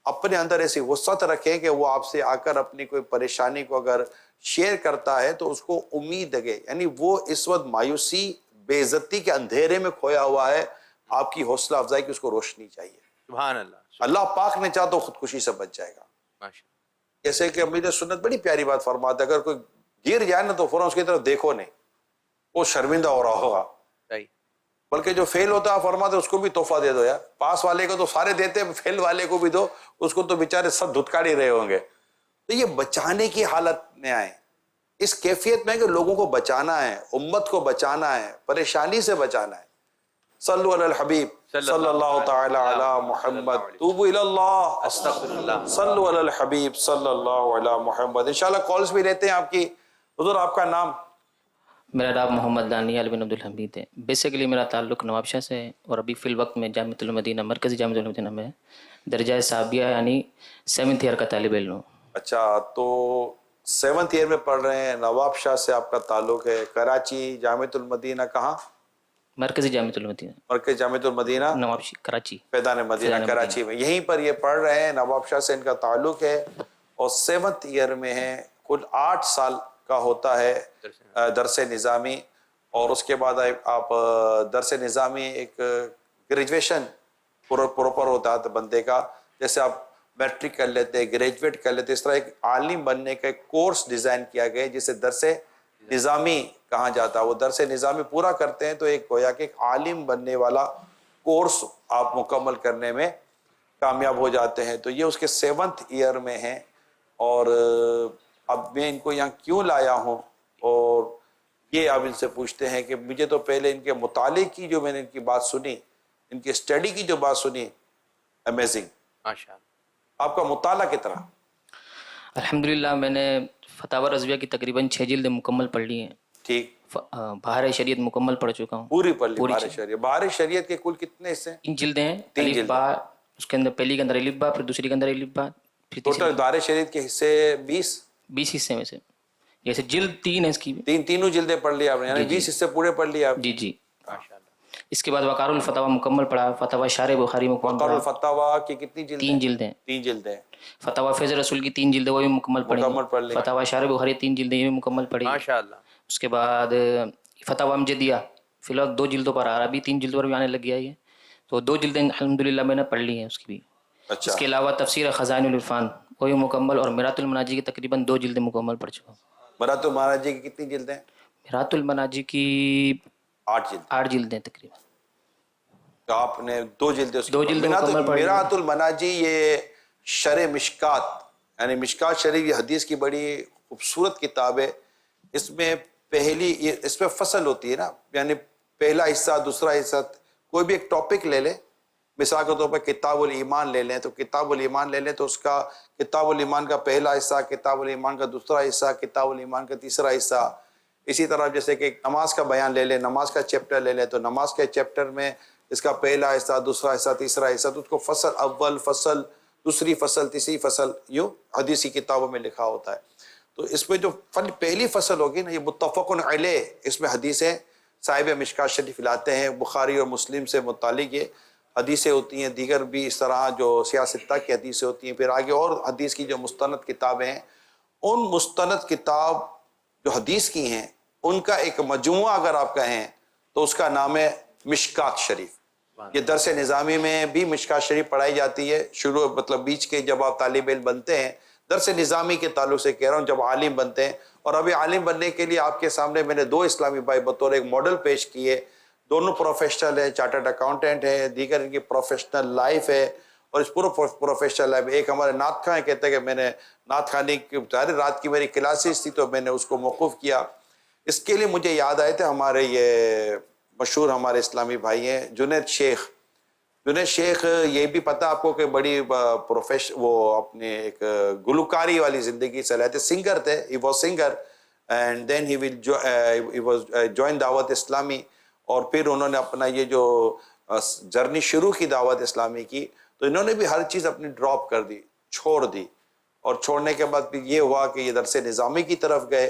اپنے اندر ایسی وسعت رکھیں کہ وہ آپ سے آ کر اپنی کوئی پریشانی کو اگر شیئر کرتا ہے تو اس کو امید دے. یعنی وہ اس وقت مایوسی بے عزتی کے اندھیرے میں کھویا ہوا ہے، آپ کی حوصلہ افزائی کی اس کو روشنی چاہیے. سبحان اللہ. اللہ پاک نے چاہا تو خودکشی سے بچ جائے گا. ماشاء جیسے کہ امیر سنت بڑی پیاری بات فرماتے ہیں، اگر کوئی گر جائے نا تو فوراً اس کی طرف دیکھو نہیں، وہ شرمندہ ہو رہا ہوگا. صحیح. بلکہ جو فیل ہوتا ہے فرماتے اس کو بھی تحفہ دے دو یار. پاس والے کو تو سارے دیتے ہیں، فیل والے کو بھی دو، اس کو تو بیچارے سب دھتکار ہی رہے ہوں گے. تو یہ بچانے کی حالت میں آئے، اس کیفیت میں کہ لوگوں کو بچانا ہے، امت کو بچانا ہے، پریشانی سے بچانا ہے. صلو علی الحبیب صلی اللہ تعالی علی محمد توبو الی اللہ استغفر اللہ. صلو علی الحبیب صلی اللہ علی محمد. انشاءاللہ کالز بھی لیتے ہیں آپ کی. حضور آپ کا نام؟ میرا نام محمد دانیال بن عبدالحمید ہے. بیسیکلی میرا تعلق نواب شاہ سے ہے اور ابھی فی الوقت میں جامعۃ المدینہ مرکزی جامعۃ المدینہ میں درجہ ثانویہ یعنی 7th ایئر کا طالب علم ہوں. اچھا، تو 7th ایئر میں پڑھ رہے ہیں. نواب شاہ سے آپ کا تعلق ہے. کراچی جامعۃ المدینہ کہاں؟ مرکزی جامعۃ المدینہ. مرکز جامعۃ المدینہ نواب شاہ کراچی. فیضان مدینہ کراچی میں، یہیں پر یہ پڑھ رہے ہیں. نواب شاہ سے ان کا تعلق ہے اور 7th ایئر میں ہیں. کل 8 سال کا ہوتا ہے درس نظامی، اور اس کے بعد آپ درس نظامی ایک گریجویشن پروپر ہوتا ہے بندے کا. جیسے آپ میٹرک کر لیتے، گریجویٹ کر لیتے، اس طرح ایک عالم بننے کا ایک کورس ڈیزائن کیا گیا جسے درس نظامی کہا جاتا ہے. وہ درس نظامی پورا کرتے ہیں تو ایک گویا کہ ایک عالم بننے والا کورس آپ مکمل کرنے میں کامیاب ہو جاتے ہیں. تو یہ اس کے 7th ایئر میں ہیں. اور اب میں ان کو یہاں کیوں لایا ہوں، اور یہ آپ ان سے پوچھتے ہیں کہ مجھے تو پہلے ان کے مطالعے کی جو میں نے ان کی بات سنی، ان کی اسٹڈی کی جو بات سنی، امیزنگ. ماشاءاللہ. آپ کا مطالعہ کتنا؟ الحمدللہ میں نے فتاوی رضویہ کی تقریباً 6 جلدیں مکمل پڑھ لی ہیں. ٹھیک. بہار شریعت مکمل پڑھ چکا ہوں. پوری پڑھ لی بہار شریعت. بہار شریعت کے کل کتنے حصے ہیں؟ 3 جلدیں ہیں. 3 الف با، اس کے اندر پہلی کے اندر الف با، پھر دوسری کے اندر الف با، پھر ٹوٹل بہار شریعت کے حصے 20 حصے میں سے جیسے جلد 3 ہے اس کی. تینوں جلدیں پڑھ لی آپ نے، یعنی 20 حصے پورے پڑھ لیے آپ. جی جی. اس کے بعد وقار الفتاوی مکمل پڑھا. فتاوی شارح بخاری مکمل وقار پڑھا. الفتاوی کی کتنی جلدیں؟ 3 جلدیں. 3 جلدیں. فتاوی فیض رسول کی 3 جلدیں وہ بھی مکمل پڑھی. فتاوی شارح بخاری 3 جلدیں یہ بھی مکمل پڑھی. ماشاءاللہ. اس کے بعد فتاوی امجدیہ فی الوقت 2 جلدوں پر آ رہا، ابھی 3 جلدوں پر بھی آنے لگ گیا یہ. تو 2 جلدیں الحمدللہ میں نے پڑھ لی ہیں اس کی بھی. اچھا. اس کے علاوہ تفسیر خزائن العرفان وہ بھی مکمل، اور میرات المناجی کی تقریباً 2 جلدیں مکمل پڑھ چکا ہوں. میرات المناجی کی کتنی جلدیں؟ میرات المناجی کی 8 جلدیں تقریباً. آپ نے 2 جلدیں 2 جلدیں مکمل پڑھ لی. میرات المناجی یہ شرح مشکات، یعنی مشکات شریف یہ حدیث کی بڑی خوبصورت کتاب ہے. اس میں اس میں فصل ہوتی ہے نا، یعنی پہلا حصہ، دوسرا حصہ. کوئی بھی ایک ٹاپک لے لیں، مثال کے طور پر کتاب الایمان لے لیں، تو کتاب الایمان لے لیں تو اس کا کتاب الایمان کا پہلا حصہ، کتاب الایمان کا دوسرا حصہ، کتاب الایمان کا تیسرا حصہ. اسی طرح جیسے کہ نماز کا بیان لے لیں، نماز کا چیپٹر لے لیں تو نماز کے چیپٹر میں اس کا پہلا حصہ، دوسرا حصہ، تیسرا حصہ. تو اس کو فصل اول، فصل دوسری، فصل تیسری، فصل یوں حدیثی کتابوں میں لکھا ہوتا ہے. تو اس میں جو پہلی فصل ہوگی نا، یہ متفق علیہ، اس میں حدیثیں صاحب مشکات شریف لاتے ہیں. بخاری اور مسلم سے متعلق یہ حدیثیں ہوتی ہیں. دیگر بھی اس طرح جو سیاستہ کی حدیثیں ہوتی ہیں. پھر آگے اور حدیث کی جو مستند کتابیں ہیں، ان مستند کتاب جو حدیث کی ہیں ان کا ایک مجموعہ اگر آپ کہیں تو اس کا نام ہے مشکات شریف. یہ درس نظامی میں بھی مشکات شریف پڑھائی جاتی ہے. شروع مطلب بیچ کے جب آپ طالب علم بنتے ہیں، درس نظامی کے تعلق سے کہہ رہا ہوں، جب عالم بنتے ہیں. اور ابھی عالم بننے کے لیے آپ کے سامنے میں نے 2 اسلامی بھائی بطور ایک ماڈل پیش کیے. دونوں پروفیشنل ہیں، چارٹرڈ اکاؤنٹنٹ ہیں، دیگر ان کی پروفیشنل لائف ہے. اور اس پورا پروفیشنل لائف، ایک ہمارے نعت خواں کہتے ہیں کہ میں نے نعت خوانی کی رات کی میری کلاسز تھی تو میں نے اس کو موقوف کیا. اس کے لیے مجھے یاد آئے تھے ہمارے یہ مشہور ہمارے اسلامی بھائی ہیں جنید شیخ. جنید شیخ یہ بھی پتہ آپ کو کہ بڑی وہ اپنے ایک گلوکاری والی زندگی سے رہتے، سنگر تھے. He was singer and then he was join Dawat Islami. اور پھر انہوں نے اپنا یہ جو جرنی شروع کی دعوت اسلامی کی، تو انہوں نے بھی ہر چیز اپنی ڈراپ کر دی، چھوڑ دی. اور چھوڑنے کے بعد پھر یہ ہوا کہ یہ درس نظامی کی طرف گئے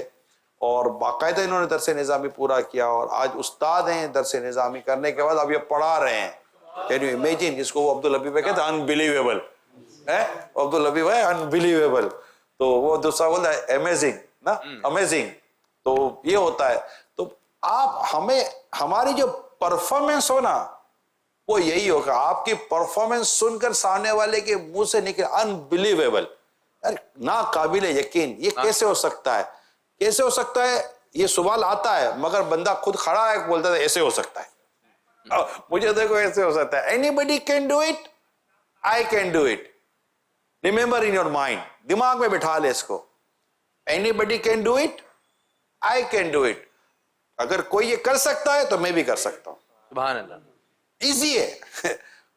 اور باقاعدہ انہوں نے درس نظامی پورا کیا اور آج استاد ہیں. درس نظامی کرنے کے بعد اب یہ پڑھا رہے ہیں. کین یو امیجن، جس کو وہ عبدالحبیب کہتے ہیں انبلیویبل ہے، عبدالحبیب ہے انبلیویبل. تو وہ دوسرا بولتا ہے امیزنگ نا، امیزنگ. تو یہ ہوتا ہے. تو آپ ہمیں ہماری جو پرفارمنس ہو نا وہ یہی ہوگا. آپ کی پرفارمنس سن کر سامنے والے کے منہ سے نکلے انبلیویبل, ناقابل یقین, یہ کیسے ہو سکتا ہے, کیسے ہو سکتا ہے, یہ سوال آتا ہے مگر بندہ خود کھڑا ہے بولتا ہے ایسے ہو سکتا ہے, مجھے دیکھو ایسے ہو سکتا ہے. Any can do it, I can do it. Remember in your mind, دماغ میں بٹھا لے اس کو. Anybody can do it, I can do it. اگر کوئی یہ کر سکتا ہے تو میں بھی کر سکتا ہوں. سبحان اللہ. ایزی ہے.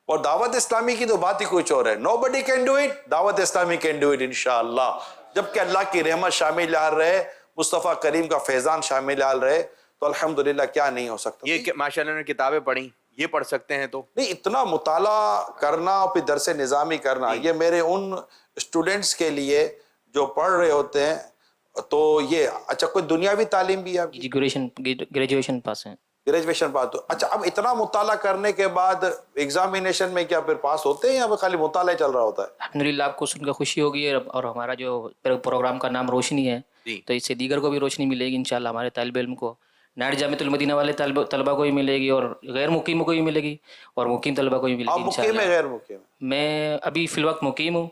اور دعوت اسلامی کی تو بات ہی کچھ اور ہے. نو بڈی کین ڈو اٹ, دعوت اسلامی کین ڈو اٹ انشاءاللہ. جبکہ اللہ کی رحمت شامل حال رہے, مصطفیٰ کریم کا فیضان شامل حال رہے تو الحمدللہ کیا نہیں ہو سکتا. یہ ماشاء اللہ نے کتابیں پڑھی, یہ پڑھ سکتے ہیں تو نہیں, اتنا مطالعہ کرنا اور پھر درس نظامی کرنا, یہ میرے ان اسٹوڈنٹس کے لیے جو پڑھ رہے ہوتے ہیں. تو یہ اچھا کوئی دنیاوی تعلیم بھی ہے آپ کی؟ گریجویشن پاس ہیں. گریجویشن پاس. تو اچھا اب اتنا مطالعہ کرنے کے بعد ایگزامینیشن میں کیا پھر پاس ہوتے ہیں یا خالی مطالعہ چل رہا ہوتا ہے؟ الحمدللہ آپ کو سن کر خوشی ہوگی, اور ہمارا جو پروگرام کا نام روشنی ہے تو اس سے دیگر کو بھی روشنی ملے گی انشاءاللہ. ہمارے طالب علم کو نائٹ جامعۃ المدینہ والے طلبہ کو بھی ملے گی, اور غیر مقیموں کو بھی ملے گی, اور مقیم طلبہ کو بھی ملے گی مقیم ہے غیر مقیم؟ میں ابھی فی الوقت مقیم ہوں,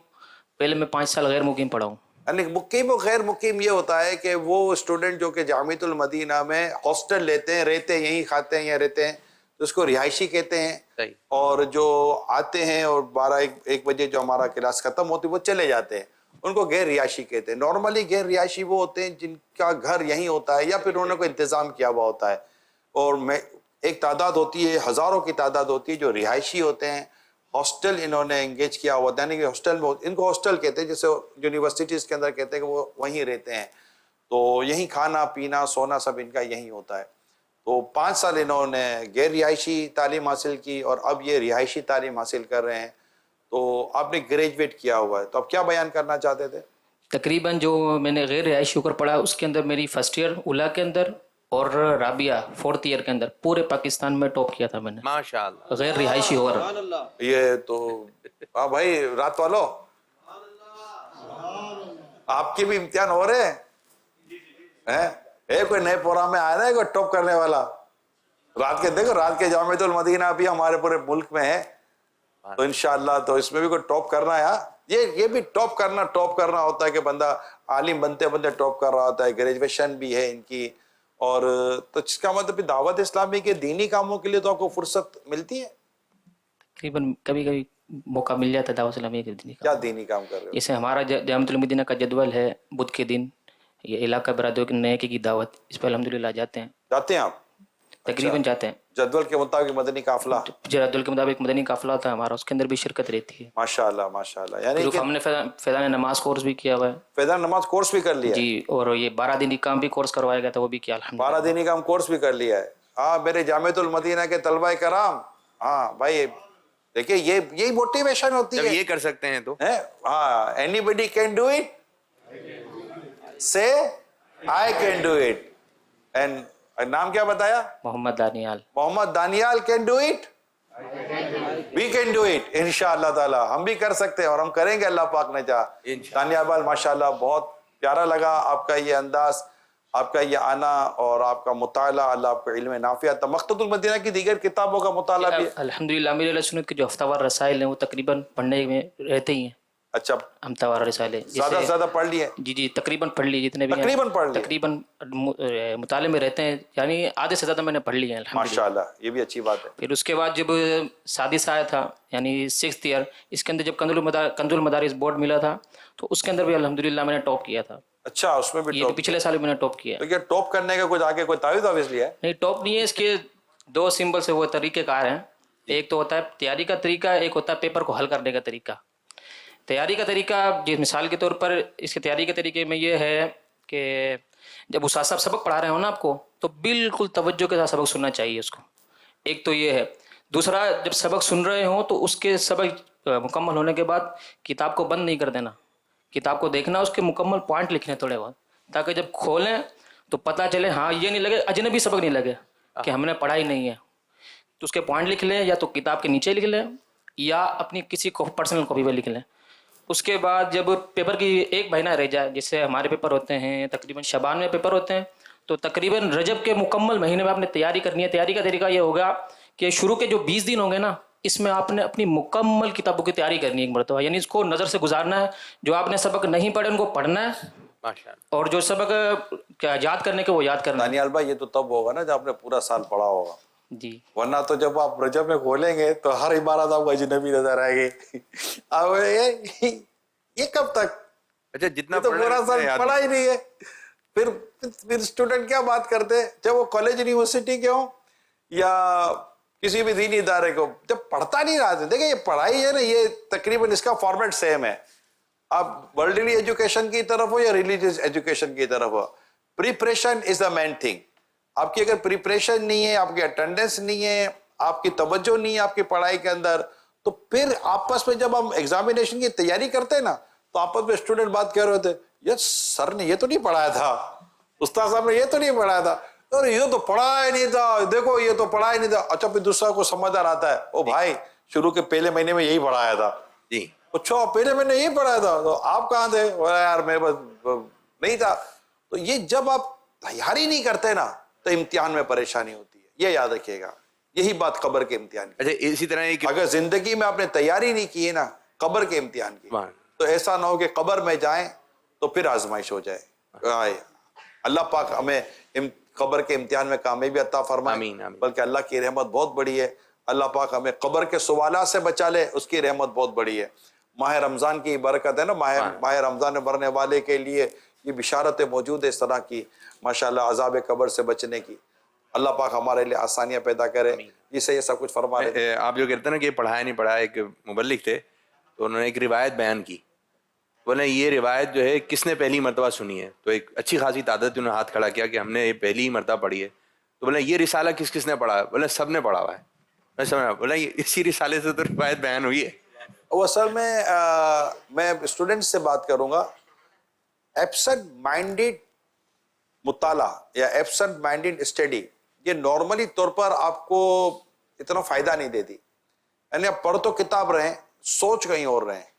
پہلے میں 5 سال غیر مقیم پڑھا ہوں. یعنی مقیم و غیر مقیم یہ ہوتا ہے کہ وہ اسٹوڈنٹ جو کہ جامعۃ المدینہ میں ہاسٹل لیتے ہیں, رہتے ہیں یہیں, کھاتے ہیں یا رہتے ہیں, تو اس کو رہائشی کہتے ہیں. اور جو آتے ہیں اور 12-1 بجے جو ہمارا کلاس ختم ہوتی ہے وہ چلے جاتے ہیں, ان کو غیر رہائشی کہتے ہیں. نارملی غیر رہائشی وہ ہوتے ہیں جن کا گھر یہیں ہوتا ہے یا پھر انہوں نے کوئی انتظام کیا ہوا ہوتا ہے. اور میں ایک تعداد ہوتی ہے, ہزاروں کی تعداد ہوتی ہے جو رہائشی ہوتے ہیں, ہاسٹل انہوں نے انگیج کیا ہوا. یعنی کہ ہاسٹل میں, ان کو ہاسٹل کہتے ہیں, جیسے یونیورسٹیز کے اندر کہتے ہیں کہ وہ وہیں رہتے ہیں, تو یہیں کھانا پینا سونا سب ان کا یہیں ہوتا ہے. تو 5 سال انہوں نے غیر رہائشی تعلیم حاصل کی اور اب یہ رہائشی تعلیم حاصل کر رہے ہیں. تو آپ نے گریجویٹ کیا ہوا ہے, تو آپ کیا بیان کرنا چاہتے تھے؟ تقریباً جو میں نے غیر رہائشی اوپر پڑھا اس کے اندر میری فرسٹ ایئر اولا کے اندر اور رابعہ 4th ایئر کے اندر پورے پاکستان میں ٹاپ کیا تھا میں نے ماشاءاللہ. غیر رہائشی اور یہ تو ہاں بھائی رات والو, آپ کے بھی امتحان ہو رہے ہیں. کوئی نئے پروگرام میں آ رہا ہے کوئی ٹاپ کرنے والا؟ رات کے دیکھو, رات کے جامعۃ المدینہ بھی ہمارے پورے ملک میں ہے, تو انشاءاللہ تو اس میں بھی کوئی ٹاپ کرنا ہے. یہ بھی ٹاپ کرنا ہوتا ہے کہ بندہ عالم بنتے بنتے ٹاپ کر رہا ہوتا ہے. گریجویشن بھی ہے ان کی, اور تو اس کا مطلب دعوت اسلامی کے دینی کاموں کے لیے تو آپ کو فرصت ملتی ہے؟ تقریباً کبھی کبھی موقع مل جاتا ہے دعوت اسلامی کے دینی کیا دینی کام کر رہے ہو؟ جیسے ہمارا جامعۃ المدینہ کا جدول ہے بدھ کے دن یہ علاقہ برادری کے نئے کی دعوت, اس پہ الحمدللہ جاتے ہیں. آپ تقریباً جاتے ہیں. جدول کے مطابق مدنی قافلہ؟ جدول کے مطابق مدنی قافلہ ہوتا ہے ہمارا, اس کے اندر بھی شرکت رہتی ہے. ماشاءاللہ ماشاءاللہ. یعنی ہم نے فیضان نماز کورس بھی کیا ہوا ہے. فیضان نماز کورس بھی کر لیا جی, اور یہ 12 دینی کام بھی کورس کروایا گیا تھا, وہ بھی کیا الحمدللہ. 12 دینی کام کورس بھی کر لیا ہے. ہاں میرے جامعۃ المدینہ کے طلبہ کرام, ہاں بھائی دیکھیے یہی موٹیویشن ہوتی ہے. یہ کر سکتے ہیں تو ہاں, anybody can do it, say I can do it. And نام کیا بتایا؟ Muhammad Daniyal. Muhammad Daniyal can do it, we can do it انشاءاللہ تعالی. ہم بھی کر سکتے ہیں اور ہم کریں گے اللہ پاک نے چاہا. دانیال بھائی ماشاءاللہ بہت پیارا لگا آپ کا یہ انداز, آپ کا یہ آنا اور آپ کا مطالعہ. اللہ آپ کو علم نافع عطا. مکتبۃ المدینہ کی دیگر کتابوں کا مطالعہ بھی الحمدللہ امیر علیہ سنت کے جو ہفتہ وار رسائل ہیں وہ تقریباً پڑھنے میں رہتے ہی ہیں. اچھا, ہفتہ وار رسالے زیادہ زیادہ پڑھ لیے؟ جی تقریباً پڑھ لیے جتنے بھی ہیں, تقریباً پڑھ لیے, تقریباً مطالعے میں رہتے ہیں, یعنی آدھے سے زیادہ میں نے پڑھ لیے ہیں الحمدللہ. ماشاءاللہ, یہ بھی اچھی بات ہے. پھر اس کے بعد جب سادس آیا تھا یعنی 6th ایئر, اس کے اندر جب کنز المدارس بورڈ ملا تھا تو اس کے اندر بھی الحمدللہ میں نے ٹاپ کیا تھا. اچھا, اس میں بھی یہ پچھلے سال میں نے ٹاپ کیا. تو یہ ٹاپ کرنے کا کچھ آگے کوئی تعویذ لیا ہے؟ نہیں, ٹاپ نہیں ہے, اس کے 2 سمبل سے وہ طریقہ کار ہیں. ایک تو ہوتا ہے تیاری کا طریقہ, ایک ہوتا ہے پیپر کو حل کرنے کا طریقہ. تیاری کا طریقہ جس مثال کے طور پر اس کے تیاری کے طریقے میں یہ ہے کہ جب استاد صاحب سبق پڑھا رہے ہوں نا آپ کو, تو بالکل توجہ کے ساتھ سبق سننا چاہیے اس کو. ایک تو یہ ہے. دوسرا, جب سبق سن رہے ہوں تو اس کے سبق مکمل ہونے کے بعد کتاب کو بند نہیں کر دینا, کتاب کو دیکھنا, اس کے مکمل پوائنٹ لکھنے تھوڑے بہت, تاکہ جب کھولیں تو پتہ چلے ہاں یہ نہیں لگے اجنبی سبق نہیں لگے کہ ہم نے پڑھا ہی نہیں ہے. تو اس کے پوائنٹ لکھ لیں, یا تو کتاب کے نیچے لکھ لیں یا اپنی کسی کو پرسنل کاپی پہ لکھ لیں. اس کے بعد جب پیپر کی ایک مہینہ رہ جائے, جیسے ہمارے پیپر ہوتے ہیں تقریباً شعبان میں پیپر ہوتے ہیں, تو تقریباً رجب کے مکمل مہینے میں آپ نے تیاری کرنی ہے. تیاری کا طریقہ یہ ہوگا کہ شروع کے جو 20 دن ہوں گے نا, اس میں آپ نے اپنی مکمل کتابوں کی تیاری کرنی ہے ایک مرتبہ, یعنی اس کو نظر سے گزارنا ہے. جو آپ نے سبق نہیں پڑھے ان کو پڑھنا ہے, اور جو سبق کیا یاد کرنے کے وہ یاد کرنا ہے. دانیال بھائی یہ تو تب ہوگا نا جب آپ نے پورا سال پڑھا ہوگا, جی. ورنہ تو جب آپ رجب میں کھولیں گے تو ہر عبارت آپ کو اجنبی نظر آئے گی. اب یہ کب تک, اچھا جتنا تو پورا سال پڑھا ہی نہیں ہے. پھر اسٹوڈنٹ کیا بات کرتے, جب وہ کالج یونیورسٹی کے ہوں یا کسی بھی دینی ادارے کو, جب پڑھتا نہیں رہا. دیکھیں یہ پڑھائی ہے نا, یہ تقریباً اس کا فارمیٹ سیم ہے. آپ ورلڈلی ایجوکیشن کی طرف ہو یا ریلیجیس ایجوکیشن کی طرف ہو, پریپریشن از دا مین تھنگ. آپ کی اگر پریپریشن نہیں ہے, آپ کی اٹینڈنس نہیں ہے, آپ کی توجہ نہیں ہے آپ کی پڑھائی کے اندر, تو پھر آپس میں جب ہم ایگزامینیشن کی تیاری کرتے ہیں نا, تو آپس میں اسٹوڈنٹ بات کر رہے ہوتے, یہ سر نے یہ تو نہیں پڑھایا تھا, استاد صاحب نے یہ تو نہیں پڑھایا تھا, ارے یہ تو پڑھا ہی نہیں تھا, دیکھو یہ تو پڑھا ہی نہیں تھا. اچھا پھر دوسرا کو سمجھدار آتا ہے, او بھائی شروع کے پہلے مہینے میں یہی پڑھایا تھا. جی. اچھا پہلے میں نے یہی پڑھایا تھا, تو آپ کہاں تھے؟ یار میں بس نہیں تھا. تو یہ جب آپ تیاری نہیں کرتے نا تو امتحان میں پریشانی ہوتی ہے, یہ یاد رکھیے گا. یہی بات قبر کے امتحان کی. اچھا اسی طرح اگر زندگی میں آپ نے تیاری نہیں کی ہے نا قبر کے امتحان کی, تو ایسا نہ ہو کہ قبر میں جائیں تو پھر آزمائش ہو جائے. اللہ پاک ہمیں قبر کے امتحان میں کامیابی عطا فرمائے. بلکہ اللہ کی رحمت بہت بڑی ہے, اللہ پاک ہمیں قبر کے سوالات سے بچا لے, اس کی رحمت بہت بڑی ہے. ماہ رمضان کی برکت ہے نا, ماہ رمضان میں مرنے والے کے لیے یہ بشارتیں موجود ہے اس طرح کی, ماشاءاللہ عذاب قبر سے بچنے کی. اللہ پاک ہمارے لیے آسانیاں پیدا کرے. جسے یہ سب کچھ فرما رہے. آپ جو کہتے ہیں نا کہ پڑھایا نہیں پڑھایا, ایک مبلغ تھے تو انہوں نے ایک روایت بیان کی, بولے یہ روایت جو ہے کس نے پہلی مرتبہ سنی ہے, تو ایک اچھی خاصی تعداد انہوں نے ہاتھ کھڑا کیا کہ ہم نے یہ پہلی مرتبہ پڑھی ہے. تو بولے یہ رسالہ کس کس نے پڑھا ہے؟ بولے سب نے پڑھا ہوا ہے. میں سمجھا, بولا اسی رسالے سے تو روایت بیان ہوئی ہے. وہ اصل میں اسٹوڈنٹ سے بات کروں گا, ایبسنٹ مائنڈیڈ مطالعہ یا ایبسنٹ مائنڈیڈ اسٹڈی یہ نارملی طور پر آپ کو اتنا فائدہ نہیں دیتی. یعنی آپ پڑھ تو کتاب رہے ہیں, سوچ کہیں اور رہے ہیں.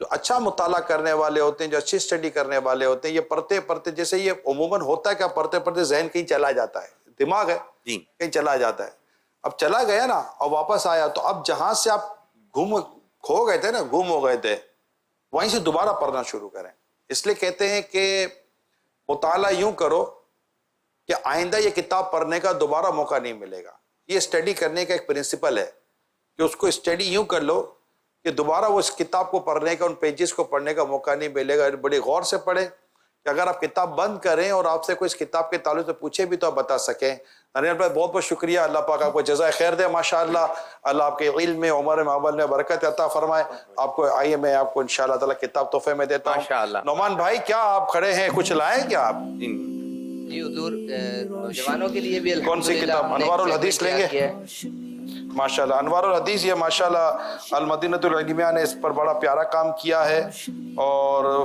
جو اچھا مطالعہ کرنے والے ہوتے ہیں, جو اچھی اسٹڈی کرنے والے ہوتے ہیں, یہ پڑھتے پڑھتے, جیسے یہ عموماً ہوتا ہے کہ پڑھتے پڑھتے ذہن کہیں چلا جاتا ہے, دماغ ہے کہیں چلا جاتا ہے. اب چلا گیا نا اور واپس آیا, تو اب جہاں سے آپ کھو گئے تھے نا, گم ہو گئے تھے, وہیں سے دوبارہ پڑھنا شروع کریں. اس لیے کہتے ہیں کہ مطالعہ یوں کرو کہ آئندہ یہ کتاب پڑھنے کا دوبارہ موقع نہیں ملے گا. یہ اسٹڈی کرنے کا ایک پرنسپل ہے کہ اس کو اسٹڈی یوں کر لو کہ دوبارہ وہ اس کتاب کو پڑھنے کا, ان پیجز کو پڑھنے کا موقع نہیں ملے گا. بڑی غور سے پڑھیں کہ اگر آپ کتاب بند کریں اور آپ سے کوئی اس کتاب کے تعلق سے پوچھے بھی تو آپ بتا سکیں. نریندر بھائی بہت بہت شکریہ, اللہ پاک آپ کو جزائے خیر دے ماشاءاللہ. اللہ آپ کے علم میں, عمر میں, عمل میں برکت عطا فرمائے آپ کو. آئیے میں آپ کو انشاءاللہ تعالیٰ کتاب تحفے میں دیتا ہوں. نعمان بھائی کیا آپ کھڑے ہیں, کچھ لائیں کیا آپ؟ جی حضور, نوجوانوں کے لیے بھی کون سی کتاب؟ انوار الحدیث لیں گے ماشاءاللہ. انوار الحدیث یہ ماشاءاللہ المدینۃ العلمیہ نے اس پر بڑا پیارا کام کیا ہے, اور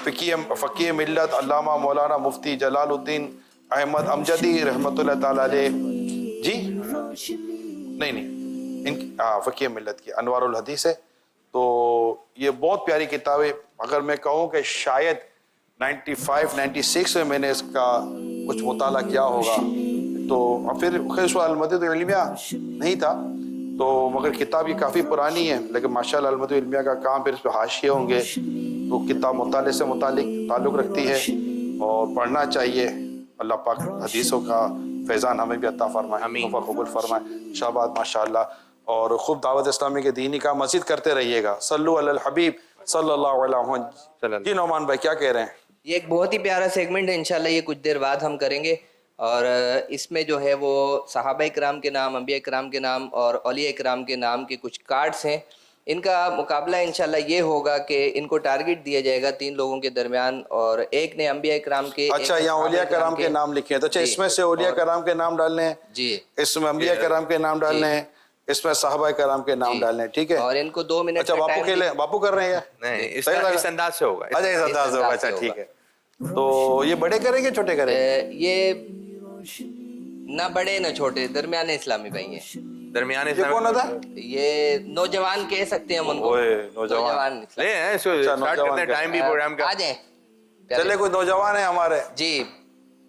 فقیہ ملت علامہ مولانا مفتی جلال الدین احمد امجدی رحمۃ اللہ تعالیٰ علیہ. جی نہیں فقیہ ملت کی انوار الحدیث ہے. تو یہ بہت پیاری کتاب ہے. اگر میں کہوں کہ شاید 95-96 میں نے اس کا کچھ مطالعہ کیا ہوگا, تو پھر خیر المدینۃ العلمیہ نہیں تھا, تو مگر کتاب یہ کافی پرانی ہے, لیکن ماشاءاللہ المدینۃ العلمیہ کا کام, پھر اس پہ حاشیے ہوں گے, تو کتاب مطالعے سے متعلق تعلق رکھتی ہے اور پڑھنا چاہیے. اللہ پاک حدیثوں کا فیضان ہمیں بھی عطا فرمائے, توفیق قبول فرمائے. شاباد ماشاءاللہ. اور خوب دعوت اسلامی کے دینی کا مزید کرتے رہیے گا. صلو علی الحبیب صلی اللہ علیہ وسلم. جی نعمان بھائی کیا کہہ رہے ہیں؟ یہ ایک بہت ہی پیارا سیگمنٹ ہے, انشاءاللہ یہ کچھ دیر بعد ہم کریں گے, اور اس میں جو ہے وہ صحابہ کرام کے نام, انبیاء کرام کے نام اور اولیاء کرام کے نام کے کچھ کارڈز ہیں. ان کا مقابلہ انشاءاللہ یہ ہوگا کہ ان کو ٹارگٹ دیا جائے گا 3 لوگوں کے درمیان, اور ایک نے انبیاء کرام کے, اچھا یہاں اولیاء کرام کے نام لکھے ہیں, تو اچھا اس میں سے اولیاء کرام کے نام ڈالنے ہیں, جی اس میں انبیاء کرام کے نام ڈالنے ہیں, اس میں صحابہ کرام کے نام ڈالنے ہیں, ٹھیک ہے. اور ان کو 2 منٹ. اچھا باپو کے لیے, باپو کر رہے ہیں نہیں, اس انداز سے ہوگا. اچھا اس انداز سے ہوگا, اچھا ٹھیک ہے. تو یہ بڑے کریں گے چھوٹے کریں گے؟ یہ نہ بڑے نہ چھوٹے, درمیانے اسلامی بھائی ہیں. درمیانے یہ کون تھا؟ یہ نوجوان کہہ سکتے ہیں ہم ان کو. نوجوان ٹائم بھی پروگرام کا. آ جائیں. چلے کوئی نوجوان ہے ہمارے. جی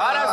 12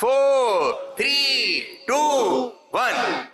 4 3 2 1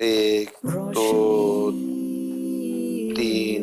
1 2 3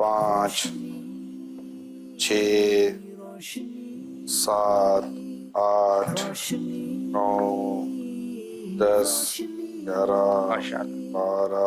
5 6 7 8 9 10 11 12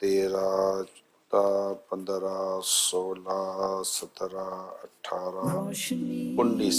13 15 16 17 18 19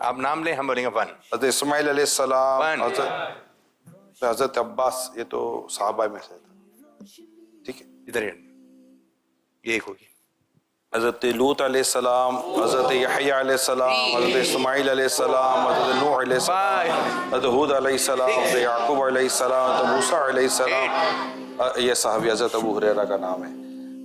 آپ نام لیں, ہم بولیں گے 1. حضرت اسماعیل علیہ السلام, حضرت عباس, یہ تو صحابہ میں سے تھا, ٹھیک ہے. ادھر یہ ایک ہوگی. حضرت لوط علیہ السلام, حضرت یحییٰ علیہ السلام, حضرت اسماعیل علیہ السلام, حضرت نوح علیہ السلام, حضرت ہود علیہ السلام, حضرت یعقوب علیہ السلام, حضرت موسیٰ علیہ السلام, یہ صحابی حضرت ابو ہریرہ کا نام ہے.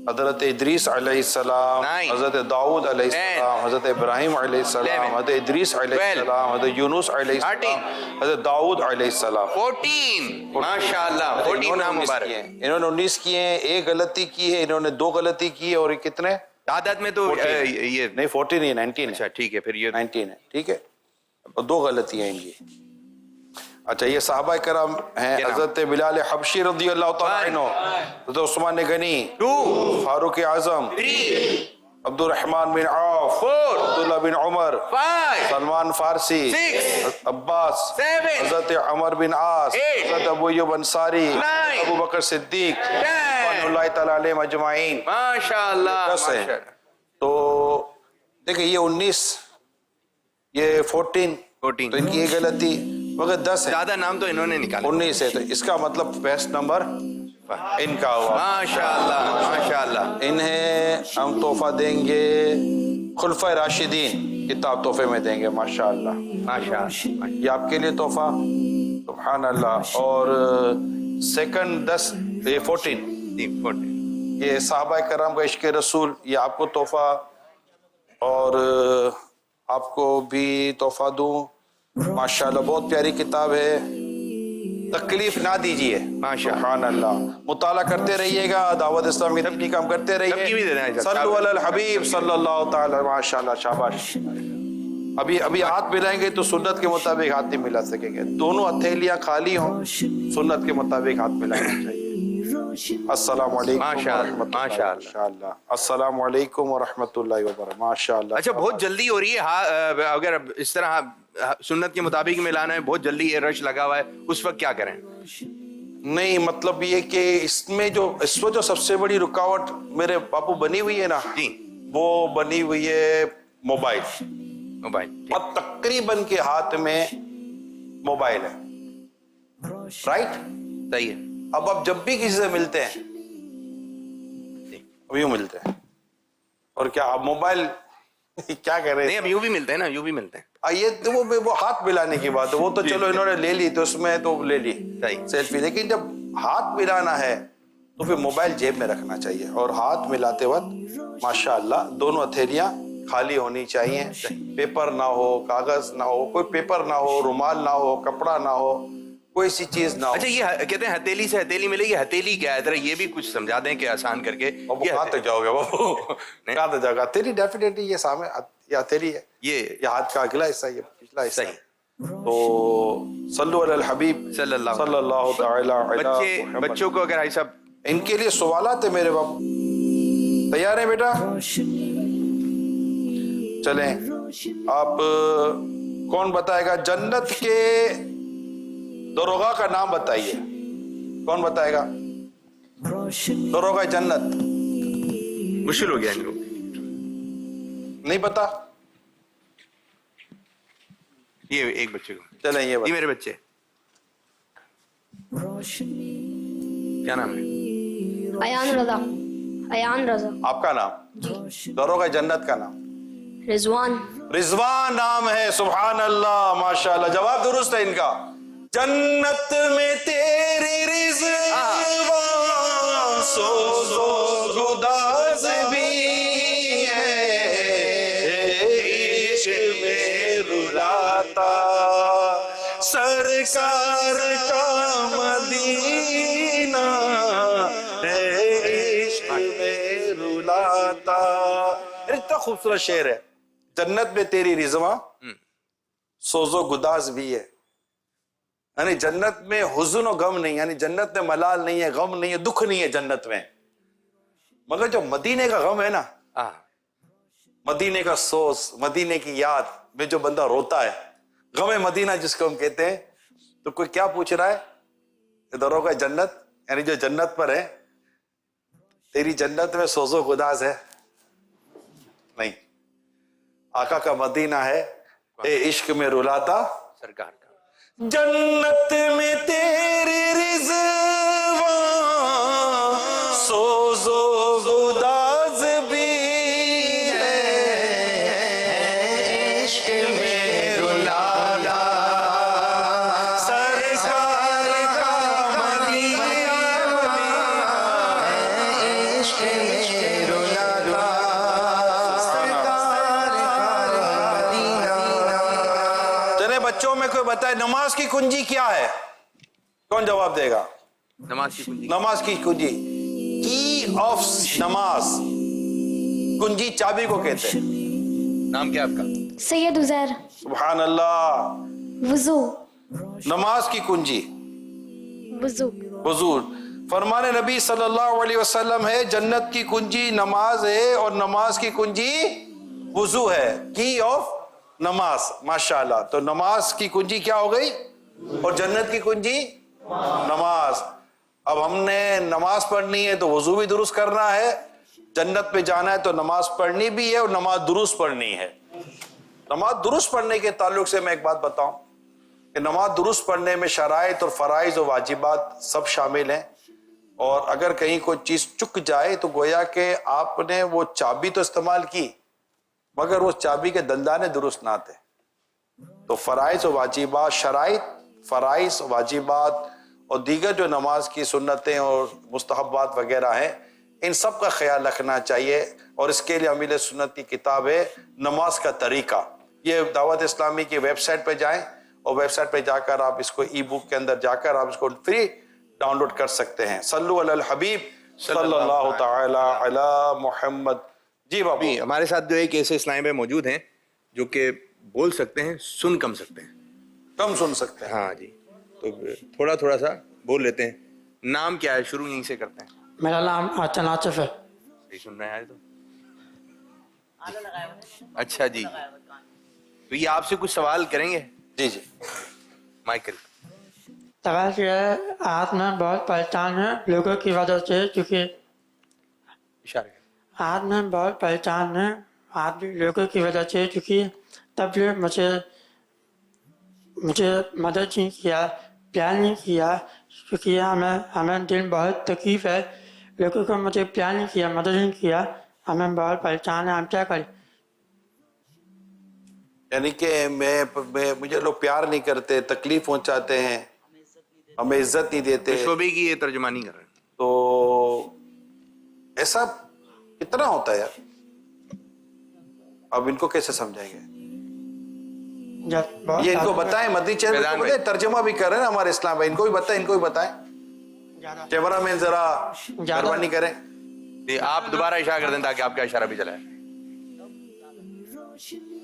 حضرت ادریس علیہ السلام, حضرت داؤد علیہ السلام, حضرت ابراہیم علیہ السلام, حضرت ادریس علیہ السلام, حضرت یونس علیہ السلام, حضرت داؤد علیہ السلام. 14 ماشاءاللہ, 14 نام مبارک. انہوں نے 19 کیے ہیں, ایک غلطی کی ہے, انہوں نے 2 غلطی کی ہے, اور یہ کتنے تعداد میں تو یہ نہیں 14 یہ 19. اچھا ٹھیک ہے, پھر یہ 19 ہے, ٹھیک ہے. 2 غلطیاں ہیں ان کی. اچھا, یہ صحابہ کرام ہیں. حضرت بلال حبشی رضی اللہ تعالیٰ عنہ, حضرت عثمان غنی, 2, فاروق اعظم, 3, عبد الرحمن بن عوف, 4, عبداللہ بن عمر, 5, سلمان فارسی, 6, عباس, 7, حضرت عمر بن عاص, 8, حضرت ابو ایوب انصاری, 9, ابو بکر صدیق, 10, رضوان اللہ تعالیٰ علیہم اجمعین. ماشاءاللہ. 10 ہے. تو دیکھیں یہ 19, یہ 14, تو ان کی یہ غلطی, مگر 10 ہے. زیادہ نام تو انہوں نے نکالے. 19 ہے, تو اس کا مطلب بیسٹ نمبر ان کا ہوا. ماشاءاللہ ماشاءاللہ. انہیں ہم تحفہ دیں گے خلفۂ راشدین کتاب تحفے میں دیں گے. ماشاءاللہ ماشاءاللہ, یہ آپ کے لیے تحفہ, سبحان اللہ. اور سیکنڈ 10, یہ 14, یہ صحابہ کرام کا عشق رسول, یہ آپ کو تحفہ, اور آپ کو بھی تحفہ دوں. ماشاءاللہ بہت پیاری کتاب ہے, تکلیف نہ دیجیے. سبحان اللہ, مطالعہ کرتے رہیے گا, دعوت اسلامی تبلیغ کام کرتے رہیے. صلو علی الحبیب صلی اللہ تعالی. ماشاءاللہ, شاباش. ابھی ہاتھ ملائیں گے تو سنت کے مطابق ہاتھ نہیں ملا سکیں گے. دونوں ہتھیلیاں خالی ہوں, سنت کے مطابق ہاتھ ملانا چاہیے. السلام علیکم ماشاءاللہ. السلام علیکم ورحمۃ اللہ وبرکاتہ. ماشاءاللہ. اچھا, بہت جلدی ہو رہی ہے, اگر اس طرح سنت کے مطابق ملانا ہے, بہت جلدی یہ رش لگا ہوا ہے, اس وقت کیا کریں؟ نہیں, مطلب یہ کہ اس وقت جو سب سے بڑی رکاوٹ میرے باپو بنی ہوئی ہے نا, وہ بنی ہوئی ہے موبائل. اب تقریباً کے ہاتھ میں موبائل ہے, رائٹ؟ صحیح ہے. اب آپ جب بھی کسی سے ملتے ہیں, اب یوں ملتے ہیں, اور کیا آپ موبائل کیا کہہ رہے ہیں؟ نہیں, اب یوں بھی ملتے ہیں نا, یوں بھی ملتے ہیں. یہ وہ ہاتھ ملانے کی بات ہے, وہ تو چلو انہوں نے لے لی تو اس میں تو لے لی سیلفی, لیکن جب ہاتھ ملانا ہے تو پھر موبائل جیب میں رکھنا چاہیے, اور ہاتھ ملاتے وقت ماشاءاللہ دونوں ہتھیلیاں خالی ہونی چاہیے. پیپر نہ ہو, کاغذ نہ ہو, کوئی پیپر نہ ہو, رومال نہ ہو, کپڑا نہ ہو, کوئی سی چیز نہ ہو. اچھا, یہ کہتے ہیں ہتھیلی سے ہتھیلی ملے گی, ہتھیلی کیا ہے ذرا یہ بھی کچھ سمجھا دیں کہ آسان کر کے. کہاں تک جاؤ گے بابو, کہاں تک جاؤ گے؟ ہتھیلی ڈیفینیٹلی یہ سامنے, یہ ہتھیلی ہے, یہ ہاتھ کا اگلا حصہ, یہ پچھلا حصہ. تو صلو علی الحبیب صلی اللہ تعالی علی محمد. بچوں کو اگر ایسا, ان کے لیے سوالات ہیں میرے باپ. تیار ہیں بیٹا؟ چلیں, آپ کون بتائے گا جنت کے دروغہ کا نام بتائیے. کون بتائے گا دروغہ جنت؟ مشکل ہو گیا ان کو, نہیں پتا. یہ ایک بچے کو, چلیں یہ میرے بچے, کیا نام ہے؟ ایان رضا. ایان رضا. آپ کا نام؟ دروغہ جنت کا نام رضوان. رضوان نام ہے. سبحان اللہ, ماشاءاللہ, جواب درست ہے ان کا. جنت میں تیری رضوان سوزو گداز بھی ہے, عشق میں رلاتا سرکار کا مدینہ ہے, عشق میں رلاتا. اتنا خوبصورت شعر ہے. جنت میں تیری رضوان سوزو گداز بھی ہے, یعنی جنت میں حزن و غم نہیں, یعنی جنت میں ملال نہیں ہے, غم نہیں ہے, دکھ نہیں ہے جنت میں. مگر جو مدینے کا غم ہے نا, مدینے کا سوز, مدینے کی یاد میں جو بندہ روتا ہے, غم مدینہ جس کو ہم کہتے ہیں, تو کوئی کیا پوچھ رہا ہے دروغہ جنت, یعنی جو جنت پر ہے, تیری جنت میں سوز و گداز ہے؟ نہیں, آقا کا مدینہ ہے, اے عشق میں رلاتا سرکار کا. جنت میں تیری رضوان سوز و گداز بھی ہے عشق میں رلاتا سرکار کا مدینہ عشق میں رلاتا چلے بچوں میں کوئی بتائے نماز کی کنجی کیا ہے؟ کون جواب دے گا؟ نماز کی کنجی. نماز کی کنجی کی آف نماز کنجی چابی کو کہتے ہیں. نام کیا آپ کا؟ سید عزیر. سبحان اللہ. وضو. نماز کی کنجی وضو. حضور فرمان نبی صلی اللہ علیہ وسلم ہے جنت کی کنجی نماز ہے اور نماز کی کنجی وضو ہے. کی آف نماز. ماشاءاللہ. تو نماز کی کنجی کیا ہو گئی اور جنت کی کنجی نماز. اب ہم نے نماز پڑھنی ہے تو وضو بھی درست کرنا ہے, جنت پہ جانا ہے تو نماز پڑھنی بھی ہے اور نماز درست پڑھنی ہے. نماز درست پڑھنے کے تعلق سے میں ایک بات بتاؤں کہ نماز درست پڑھنے میں شرائط اور فرائض و واجبات سب شامل ہیں, اور اگر کہیں کوئی چیز چک جائے تو گویا کہ آپ نے وہ چابی تو استعمال کی مگر وہ چابی کے دندانے درست نہ تھے. تو فرائض و واجبات, شرائط, فرائض, واجبات اور دیگر جو نماز کی سنتیں اور مستحبات وغیرہ ہیں ان سب کا خیال رکھنا چاہیے. اور اس کے لیے امیل سنت کی کتاب ہے نماز کا طریقہ. یہ دعوت اسلامی کی ویب سائٹ پہ جائیں اور ویب سائٹ پہ جا کر آپ اس کو ای بک کے اندر جا کر آپ اس کو فری ڈاؤن لوڈ کر سکتے ہیں. صلو علی الحبیب صلی اللہ تعالی علی محمد. جی بابو. ہمارے ساتھ جو ایک ایسے اسلام بھائی موجود ہیں جو کہ بول سکتے ہیں, سن کم سکتے ہیں. کم سن سکتے ہیں. ہاں جی, تو تھوڑا تھوڑا سا بول لیتے ہیں. نام کیا ہے؟ شروع یہیں سے کرتے ہیں. میرا نام آچن آصف ہے. صحیح سن رہے ہیں تو. اچھا جی, تو یہ آپ سے کچھ سوال کریں گے. جی جی مائیکل. سوال یہ ہے, آپ میں بہت پریشان ہے لوگوں کی وجہ سے, کیونکہ اشارے آپ میں بہت پریشان ہے آپ بھی لوگوں کی وجہ سے, کیونکہ تب بھی مجھے مدد نہیں کیا, پیار نہیں کیا, کیونکہ ہمیں دل بہت تکلیف ہے. لوگوں کو مجھے پیار نہیں کیا, مدد نہیں کیا, ہمیں بہت پریشان ہے, ہم کیا کریں؟ یعنی کہ مجھے لوگ پیار نہیں کرتے, تکلیف پہنچاتے ہیں, ہمیں عزت نہیں دیتے. شعبے کی یہ ترجمانی کر رہے ہیں. تو ایسا کتنا ہوتا ہے یار, اب ان کو کیسے سمجھائیں گے؟ یہ ان کو بتائیں, مدنی چینل کو بتائیں, ترجمہ بھی کر رہے ہیں ہمارے اسلام بھائی, ان کو بھی بتائیں, ان کو بھی بتائیں. کیمرہ مین ذرا مہربانی کریں. آپ دوبارہ اشارہ کر دیں تاکہ آپ کا اشارہ بھی چلائے.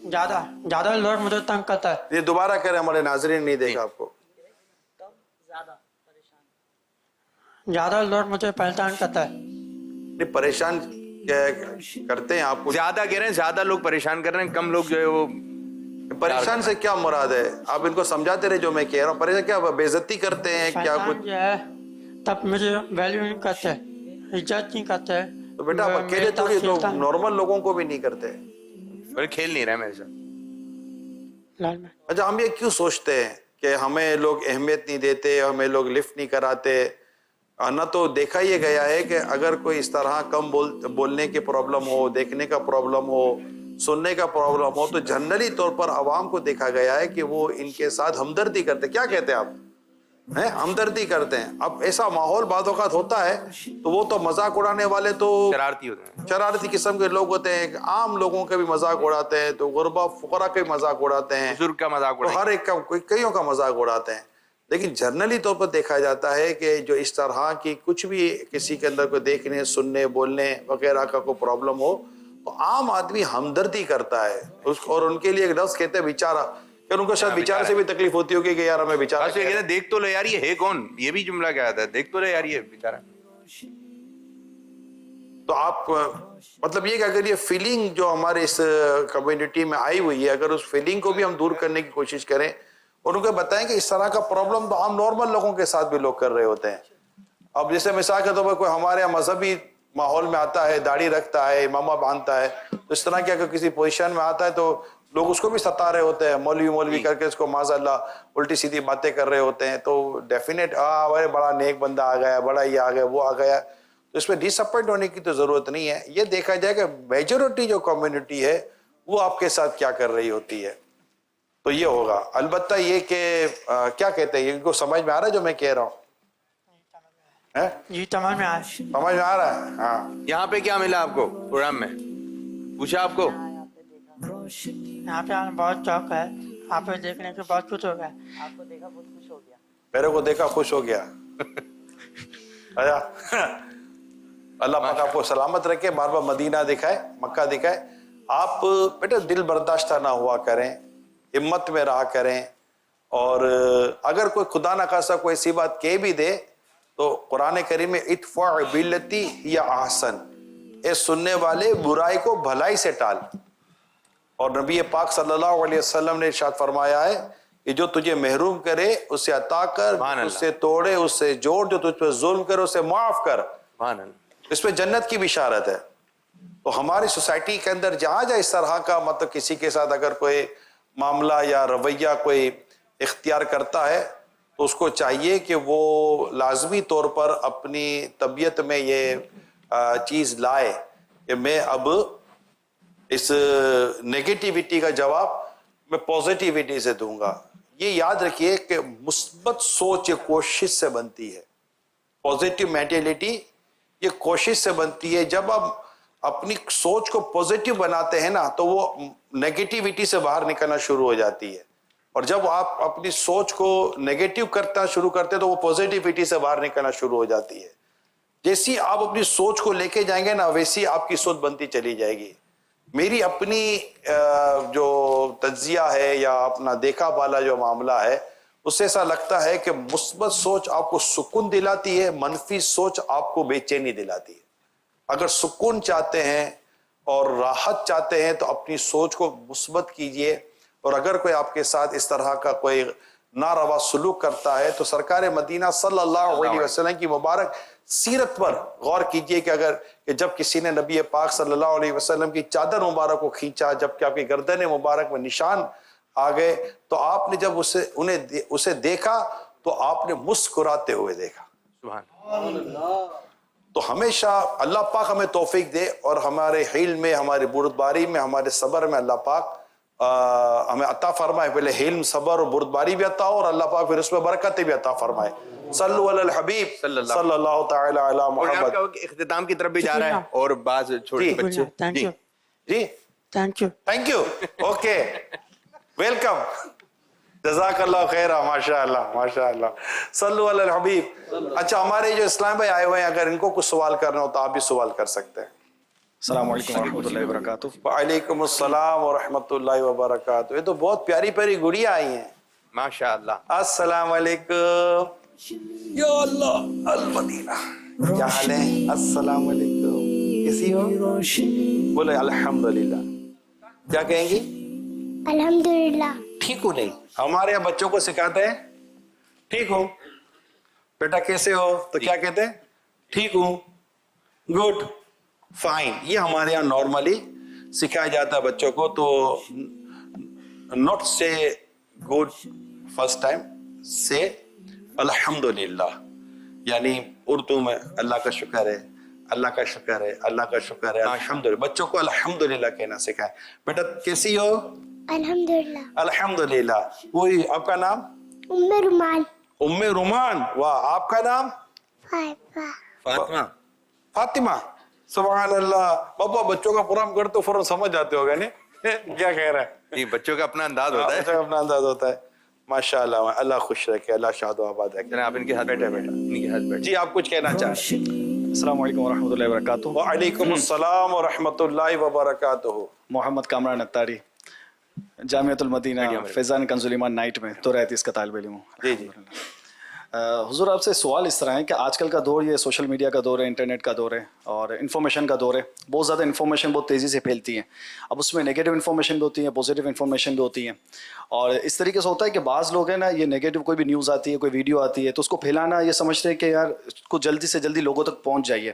زیادہ لوگ مجھے تنگ کرتا ہے. یہ دوبارہ کریں, ہمارے ناظرین نہیں دیکھا آپ کو. زیادہ لوگ مجھے پریشان کرتا ہے. نہیں پریشان کرتے ہیں آپ کو. زیادہ کہہ رہے ہیں, زیادہ لوگ پریشان کر رہے ہیں, کم لوگ جو ہے وہ. پریشان سے کیا مراد ہے؟ آپ ان کو سمجھاتے رہے جو میں کہہ رہا ہوں. پریشان کیا بے عزتی کرتے ہیں کیا کچھ؟ تب مجھے ویلیو نہیں کرتے, عزت نہیں کرتے. تو بیٹا آپ اکیلے تھوڑی, تو نارمل لوگوں کو بھی نہیں کرتے. کھیل نہیں رہے میرے ساتھ. اچھا, ہم یہ کیوں سوچتے ہیں کہ ہمیں لوگ اہمیت نہیں دیتے, ہمیں لوگ لفٹ نہیں کراتے؟ نہ تو دیکھا یہ گیا ہے کہ اگر کوئی اس طرح کم بولنے کی پرابلم ہو, دیکھنے کا پرابلم ہو, سننے کا پرابلم ہو, تو جنرلی طور پر عوام کو دیکھا گیا ہے کہ وہ ان کے ساتھ ہمدردی کرتے. کیا کہتے ہیں آپ؟ ہمدردی کرتے ہیں. اب ایسا ماحول بعض اوقات ہوتا ہے تو وہ تو مذاق اڑانے والے تو شرارتی ہوتے ہیں, شرارتی قسم کے لوگ ہوتے ہیں. عام لوگوں کے بھی مذاق اڑاتے ہیں, تو غربا فقراء کے مذاق اڑاتے ہیں, بزرگ کا مذاق تو ہر ایک کا کئیوں کا مذاق اڑاتے ہیں. لیکن جنرلی طور پر دیکھا جاتا ہے کہ جو اس طرح کی کچھ بھی کسی کے اندر کوئی دیکھنے, سننے, بولنے وغیرہ کا کوئی پرابلم ہو تو عام آدمی ہمدردی کرتا ہے اور ان کے لیے ایک لفظ کہتے ہیں بیچارہ, کہ ان کو شاید بیچارے سے بھی تکلیف ہوتی ہوگی کہ یار ہمیں بیچارہ کہتے ہیں. دیکھ تو لے یار یہ ہے کون, یہ بھی جملہ کیا آتا ہے, دیکھ تو لے یار یہ بیچارہ. تو آپ مطلب یہ کہ اگر یہ فیلنگ جو ہمارے اس کمیونٹی میں آئی ہوئی ہے, اگر اس فیلنگ کو بھی ہم دور کرنے کی کوشش کریں اور ان کو بتائیں کہ اس طرح کا پرابلم تو عام نارمل لوگوں کے ساتھ بھی لوگ کر رہے ہوتے ہیں. اب جیسے مثال کے طور پر کوئی ہمارے یہاں مذہبی ماحول میں آتا ہے, داڑھی رکھتا ہے, امامہ باندھتا ہے, تو اس طرح کی اگر کسی پوزیشن میں آتا ہے تو لوگ اس کو بھی ستا رہے ہوتے ہیں, مولوی کر کے اس کو معاذ اللہ الٹی سیدھی باتیں کر رہے ہوتے ہیں. تو ڈیفینیٹ بڑا نیک بندہ آ گیا, بڑا یہ آ گیا, وہ آ گیا, تو اس میں ڈس اپوائنٹ ہونے کی تو ضرورت نہیں ہے. یہ دیکھا جائے کہ میجورٹی جو کمیونٹی ہے وہ آپ کے ساتھ کیا کر رہی ہوتی ہے, تو یہ ہوگا. البتہ یہ کہ کیا کہتے ہیں, ان کو سمجھ میں آ رہا ہے جو میں کہہ رہا ہوں؟ جی سمجھ میں آ رہا ہے. ہاں, یہاں پہ کیا ملا آپ کو پروگرام میں, پوچھا آپ کو؟ یہاں پہ آنا بہت شوق ہے, آپ کو دیکھنے کے بہت خوش ہو گیا. آپ کو دیکھا بہت خوش ہو گیا. میرے کو دیکھا خوش ہو گیا. اللہ پاک آپ کو سلامت رکھے, بار بار مدینہ دکھائے, مکہ دکھائے. آپ بیٹا دل برداشتہ نہ ہوا کریں, ہمت میں رہا کریں, اور اگر کوئی خدا نہ خاصا کوئی ایسی بات کہہ بھی دے تو قرآن کریم میں ادفع باللتی ہی احسن, اے سننے والے برائی کو بھلائی سے ٹال. اور نبی پاک صلی اللہ علیہ وسلم نے ارشاد فرمایا ہے کہ جو تجھے محروم کرے اسے عطا کر, اس سے توڑے اس سے جوڑ, جو تجھ پہ ظلم کرے اسے معاف کر. اس میں جنت کی بشارت ہے. تو ہماری سوسائٹی کے اندر جہاں اس طرح کا مطلب کسی کے ساتھ اگر کوئی معاملہ یا رویہ کوئی اختیار کرتا ہے تو اس کو چاہیے کہ وہ لازمی طور پر اپنی طبیعت میں یہ چیز لائے کہ میں اب اس نیگیٹیوٹی کا جواب میں پوزیٹیوٹی سے دوں گا. یہ یاد رکھیے کہ مثبت سوچ یہ کوشش سے بنتی ہے. پوزیٹیو مینٹیلٹی یہ کوشش سے بنتی ہے. جب آپ اپنی سوچ کو پوزیٹیو بناتے ہیں نا تو وہ نیگیٹیوٹی سے باہر نکلنا شروع ہو جاتی ہے, اور جب آپ اپنی سوچ کو نیگیٹیو کرنا شروع کرتے ہیں تو وہ پوزیٹیوٹی سے باہر نکلنا شروع ہو جاتی ہے. جیسی آپ اپنی سوچ کو لے کے جائیں گے نا ویسی آپ کی سوچ بنتی چلی جائے گی. میری اپنی جو تجزیہ ہے یا اپنا دیکھا بالا جو معاملہ ہے اس سے ایسا لگتا ہے کہ مثبت سوچ آپ کو سکون دلاتی ہے, منفی سوچ آپ کو بے چینی دلاتی ہے. اگر سکون چاہتے ہیں اور راحت چاہتے ہیں تو اپنی سوچ کو مثبت کیجئے, اور اگر کوئی آپ کے ساتھ اس طرح کا کوئی ناروا سلوک کرتا ہے تو سرکار مدینہ صلی اللہ علیہ وسلم کی مبارک سیرت پر غور کیجئے کہ اگر کہ جب کسی نے نبی پاک صلی اللہ علیہ وسلم کی چادر مبارک کو کھینچا, جبکہ آپ کی گردن مبارک میں نشان آ گئے, تو آپ نے جب اسے دیکھا تو آپ نے مسکراتے ہوئے دیکھا. سبحان اللہ. تو ہمیشہ اللہ پاک ہمیں توفیق دے, اور ہمارے حلم میں, ہماری بردباری میں, ہمارے صبر میں اللہ پاک ہمیں عطا فرمائے. پہلے حلم, صبر اور بردباری بھی عطا ہو, اور اللہ پاک پھر اس میں برکتیں بھی عطا فرمائے. صلو علی الحبیب صلی اللہ تعالی علی محمد. اختتام کی طرف بھی جا رہا ہے اور بعض چھوٹے بچے. جی تھینک یو اوکے ویلکم, جزاک اللہ خیر. ماشاء اللہ صلو علی الحبیب. اچھا, ہمارے جو اسلام بھائی آئے ہوئے ہیں اگر ان کو کچھ سوال کرنا ہو تو آپ بھی سوال کر سکتے ہیں. السلام علیکم ورحمۃ اللہ وبرکاتہ. وعلیکم السلام ورحمۃ اللہ وبرکاتہ. یہ تو بہت پیاری پیاری گڑیاں آئی ہیں ماشاء اللہ. السلام علیکم. یا اللہ المدینہ, کیا حال ہے؟ السلام علیکم, کیسی ہو؟ بولے الحمدللہ. کیا کہیں گی؟ الحمدللہ. ٹھیک ہو نہیں؟ ہمارے یہاں بچوں کو سکھاتے ہیں ٹھیک ہو بیٹا, کیسے ہو تو کیا کہتے ہیں؟ ٹھیک ہوں, گڈ, فائن. یہ ہمارے یہاں نارملی سکھایا جاتا ہے بچوں کو. تو ناٹ سے گڈ فرسٹ ٹائم, سے الحمدللہ, یعنی اردو میں اللہ کا شکر ہے, اللہ کا شکر ہے, اللہ کا شکر ہے, الحمدللہ. بچوں کو الحمدللہ کہنا سکھائے. بیٹا کیسی ہو؟ الحمدللہ. الحمدللہ. وہی آپ کا نام؟ ام رومان. ام رومان. واہ. آپ کا نام؟ فاطمہ. سبحان اللہ. بابا بچوں کا پروگرام کرتے فوراً سمجھ جاتے ہوگا نہیں کیا کہہ رہا ہے؟ جی, بچوں کا اپنا انداز ہوتا ہے. بچوں کا اپنا انداز ہوتا ہے. ماشاء اللہ. اللہ خوش رکھے, اللہ شاد و آباد رکھے. آپ ان کے ہاتھ بیٹھے ان کے ہاتھ بیٹھے. جی آپ کچھ کہنا چاہیں؟ السلام علیکم ورحمۃ اللہ وبرکاتہ. وعلیکم السلام ورحمۃ اللہ وبرکاتہ. محمد کامران اتاری, جامعۃ المدینہ فیضان کنز الایمان نائٹ میں تو رہتی اس کا طالب علم ہوں. جی جی. حضور آپ سے سوال اس طرح ہے کہ آج کل کا دور یہ سوشل میڈیا کا دور ہے, انٹرنیٹ کا دور ہے, اور انفارمیشن کا دور ہے. بہت زیادہ انفارمیشن بہت تیزی سے پھیلتی ہے. اب اس میں نیگیٹو انفارمیشن بھی ہوتی ہے, پازیٹیو انفارمیشن بھی ہوتی ہے, اور اس طریقے سے ہوتا ہے کہ بعض لوگ ہیں نا, یہ نیگیٹو کوئی بھی نیوز آتی ہے, کوئی ویڈیو آتی ہے, تو اس کو پھیلانا یہ سمجھتے ہیں کہ یار اس کو جلدی سے جلدی لوگوں تک پہنچ جائیے.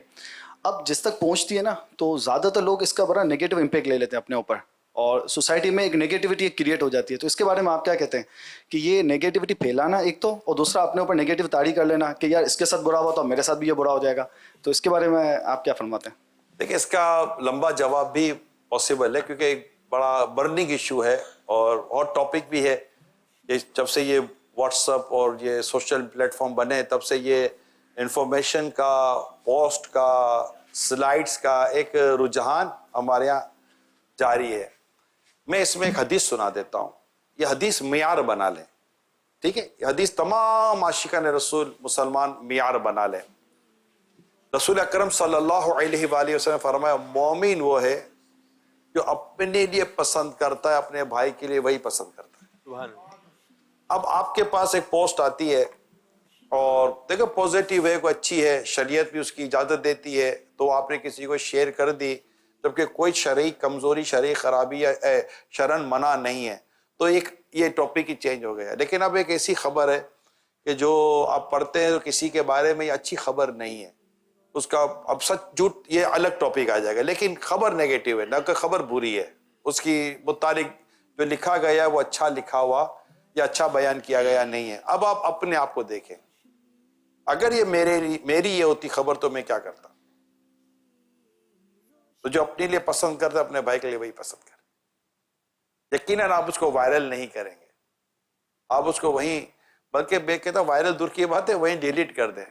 اب جس تک پہنچتی ہے نا تو زیادہ تر لوگ اس کا بڑا نیگیٹو امپیکٹ لے لیتے ہیں اپنے اوپر, اور سوسائٹی میں ایک نیگیٹیوٹی کریٹ ہو جاتی ہے. تو اس کے بارے میں آپ کیا کہتے ہیں کہ یہ نیگیٹیوٹی پھیلانا ایک تو، اور دوسرا اپنے اوپر نیگیٹو طاری کر لینا کہ یار اس کے ساتھ برا ہوا تو میرے ساتھ بھی یہ برا ہو جائے گا. تو اس کے بارے میں آپ کیا فرماتے ہیں؟ دیکھیں اس کا لمبا جواب بھی پاسبل ہے کیونکہ ایک بڑا برننگ ایشو ہے اور ہاٹ ٹاپک بھی ہے. جب سے یہ واٹس ایپ اور یہ سوشل پلیٹ فارم بنے تب سے یہ انفارمیشن کا، پوسٹ کا، سلائڈز کا ایک رجحان ہمارے یہاں جاری ہے. میں اس میں ایک حدیث سنا دیتا ہوں، یہ حدیث معیار بنا لیں، ٹھیک ہے؟ یہ حدیث تمام عاشقان رسول مسلمان معیار بنا لیں. رسول اکرم صلی اللہ علیہ وآلہ وسلم فرمایا مومن وہ ہے جو اپنے لیے پسند کرتا ہے اپنے بھائی کے لیے وہی پسند کرتا ہے. اب آپ کے پاس ایک پوسٹ آتی ہے اور دیکھو پوزیٹیو ہے، کوئی اچھی ہے، شریعت بھی اس کی اجازت دیتی ہے، تو آپ نے کسی کو شیئر کر دی جبکہ کوئی شرعی کمزوری، شرعی خرابی یا شرعن منع نہیں ہے، تو ایک یہ ٹاپک ہی چینج ہو گیا. لیکن اب ایک ایسی خبر ہے کہ جو آپ پڑھتے ہیں تو کسی کے بارے میں یہ اچھی خبر نہیں ہے، اس کا اب سچ جھوٹ یہ الگ ٹاپک آ جائے گا، لیکن خبر نیگیٹو ہے، نہ کہ خبر بری ہے، اس کی متعلق جو لکھا گیا وہ اچھا لکھا ہوا یا اچھا بیان کیا گیا نہیں ہے. اب آپ اپنے آپ کو دیکھیں، اگر یہ میری یہ ہوتی خبر تو میں کیا کرتا؟ تو جو اپنے لیے پسند کرتا اپنے بھائی کے لیے وہی پسند کرے. یقیناً آپ اس کو وائرل نہیں کریں گے، آپ اس کو وہیں، بلکہ میں کہتا ہوں وائرل دور کی بات ہے وہیں ڈیلیٹ کر دیں.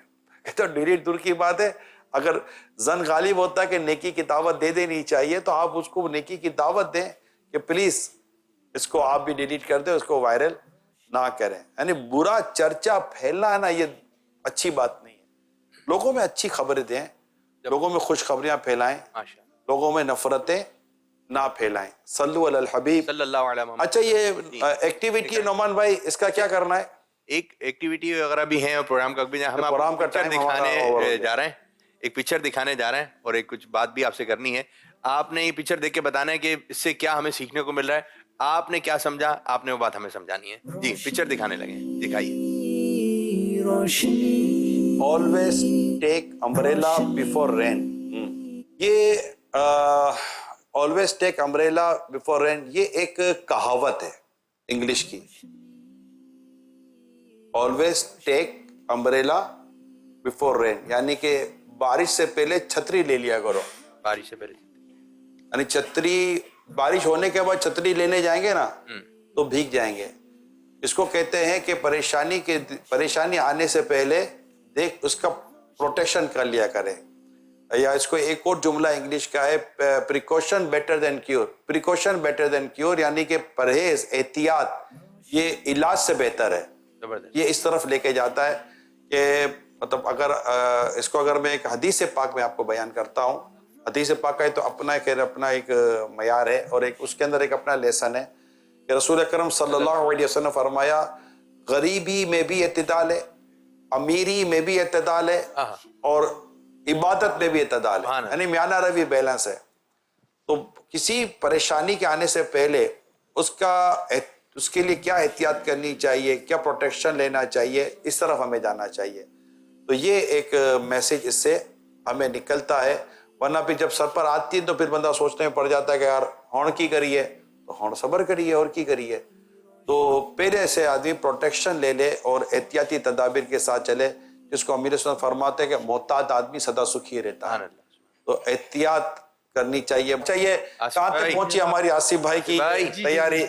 کہتا ہوں ڈیلیٹ دور کی بات ہے، اگر زن غالب ہوتا ہے کہ نیکی کی دعوت دے دینی چاہیے تو آپ اس کو نیکی کی دعوت دیں کہ پلیز اس کو آپ بھی ڈیلیٹ کر دیں، اس کو وائرل نہ کریں. یعنی برا چرچا پھیلنا ہے نا، یہ اچھی بات نہیں ہے. لوگوں میں اچھی خبریں دیں، لوگوں میں خوشخبریاں پھیلائیں، لوگوں میں نفرتیں نہ پھیلائیں. صلو علی الحبیب صلی اللہ علیہ وسلم. اچھا یہ ایکٹیویٹی ہے نعمان بھائی، اس کا کیا کرنا ہے؟ ایک ایکٹیویٹی وغیرہ بھی ہیں اور پروگرام کا بھی ہم پروگرام کا پکچر دکھانے جا رہے ہیں، ایک پکچر دکھانے جا رہے ہیں اور ایک کچھ بات بھی آپ سے کرنی ہے. آپ نے یہ پکچر دیکھ کے بتانا ہے کہ اس سے کیا ہمیں سیکھنے کو مل رہا ہے، آپ نے کیا سمجھا، آپ نے وہ بات ہمیں سمجھانی ہے. جی پکچر دکھانے لگے، دکھائیے. always take umbrella before rain. یہ always take umbrella before rain یہ ایک کہاوت ہے انگلش کی. always take umbrella before rain یعنی کہ بارش سے پہلے چھتری لے لیا کرو. بارش سے پہلے یعنی چھتری، بارش ہونے کے بعد چھتری لینے جائیں گے نا تو بھیگ جائیں گے. اس کو کہتے ہیں کہ پریشانی آنے سے پہلے دیکھ اس کا پروٹیکشن کر لیا کرے. یا اس کو ایک اور جملہ انگلش کا ہے precaution better than cure. Precaution better than cure یعنی کہ پرہیز، احتیاط یہ علاج سے بہتر ہے. یہ اس طرف لے کے جاتا ہے کہ مطلب اگر اس کو اگر میں ایک حدیث پاک میں آپ کو بیان کرتا ہوں، حدیث پاک ہے تو اپنا ایک معیار ہے اور ایک اس کے اندر ایک اپنا لیسن ہے کہ رسول اکرم صلی اللہ علیہ وسلم فرمایا غریبی میں بھی اعتدال ہے، امیری میں بھی اعتدال ہے اور عبادت میں بھی اعتدال ہے، یعنی میانہ روی بیلنس ہے. تو کسی پریشانی کے آنے سے پہلے اس کے لیے کیا احتیاط کرنی چاہیے، کیا پروٹیکشن لینا چاہیے، اس طرف ہمیں جانا چاہیے. تو یہ ایک میسج اس سے ہمیں نکلتا ہے. ورنہ پھر جب سر پر آتی ہے تو پھر بندہ سوچنے میں پڑ جاتا ہے کہ یار ہون کی کریے تو ہون صبر کریے اور کی کریے. تو پہلے سے آدمی پروٹیکشن لے لے اور احتیاطی تدابیر کے ساتھ چلے، جس کو امیر سنت فرماتے ہیں کہ محتاط آدمی سدا سکھی رہتا ہے. تو احتیاط کرنی چاہیے. کہاں تک پہنچی ہماری آصف بھائی کی تیاری؟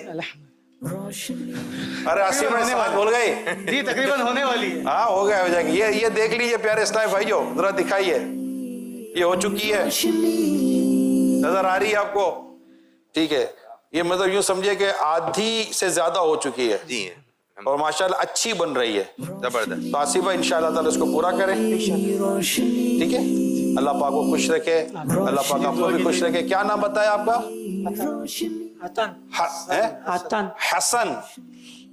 ارے آصف بھائی ساتھ بول گئے جی تقریباً ہونے والی ہے. ہاں ہو گیا، ہو جائے گی. یہ دیکھ لیجیے پیارے اسلام بھائیو، ذرا دکھائیے. یہ ہو چکی ہے، نظر آ رہی ہے آپ کو؟ ٹھیک ہے. یہ مطلب یوں سمجھے کہ آدھی سے زیادہ ہو چکی ہے جی اور ماشاءاللہ اچھی بن رہی ہے، زبردست. تو آصف بھائی انشاءاللہ تعالی اس کو پورا کریں. ٹھیک ہے. اللہ پاک کو خوش رکھے، اللہ پاک آپ کو بھی خوش رکھے. کیا نام بتایا آپ کا؟ حسن.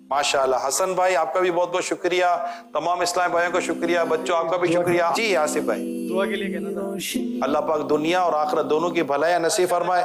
ماشاءاللہ حسن بھائی آپ کا بھی بہت بہت شکریہ. تمام اسلام بھائیوں کو شکریہ. بچوں آپ کا بھی شکریہ. جی آصف بھائی دعا کے لیے کہنا تھا. اللہ پاک دنیا اور آخرت دونوں کی بھلائی نصیب فرمائے.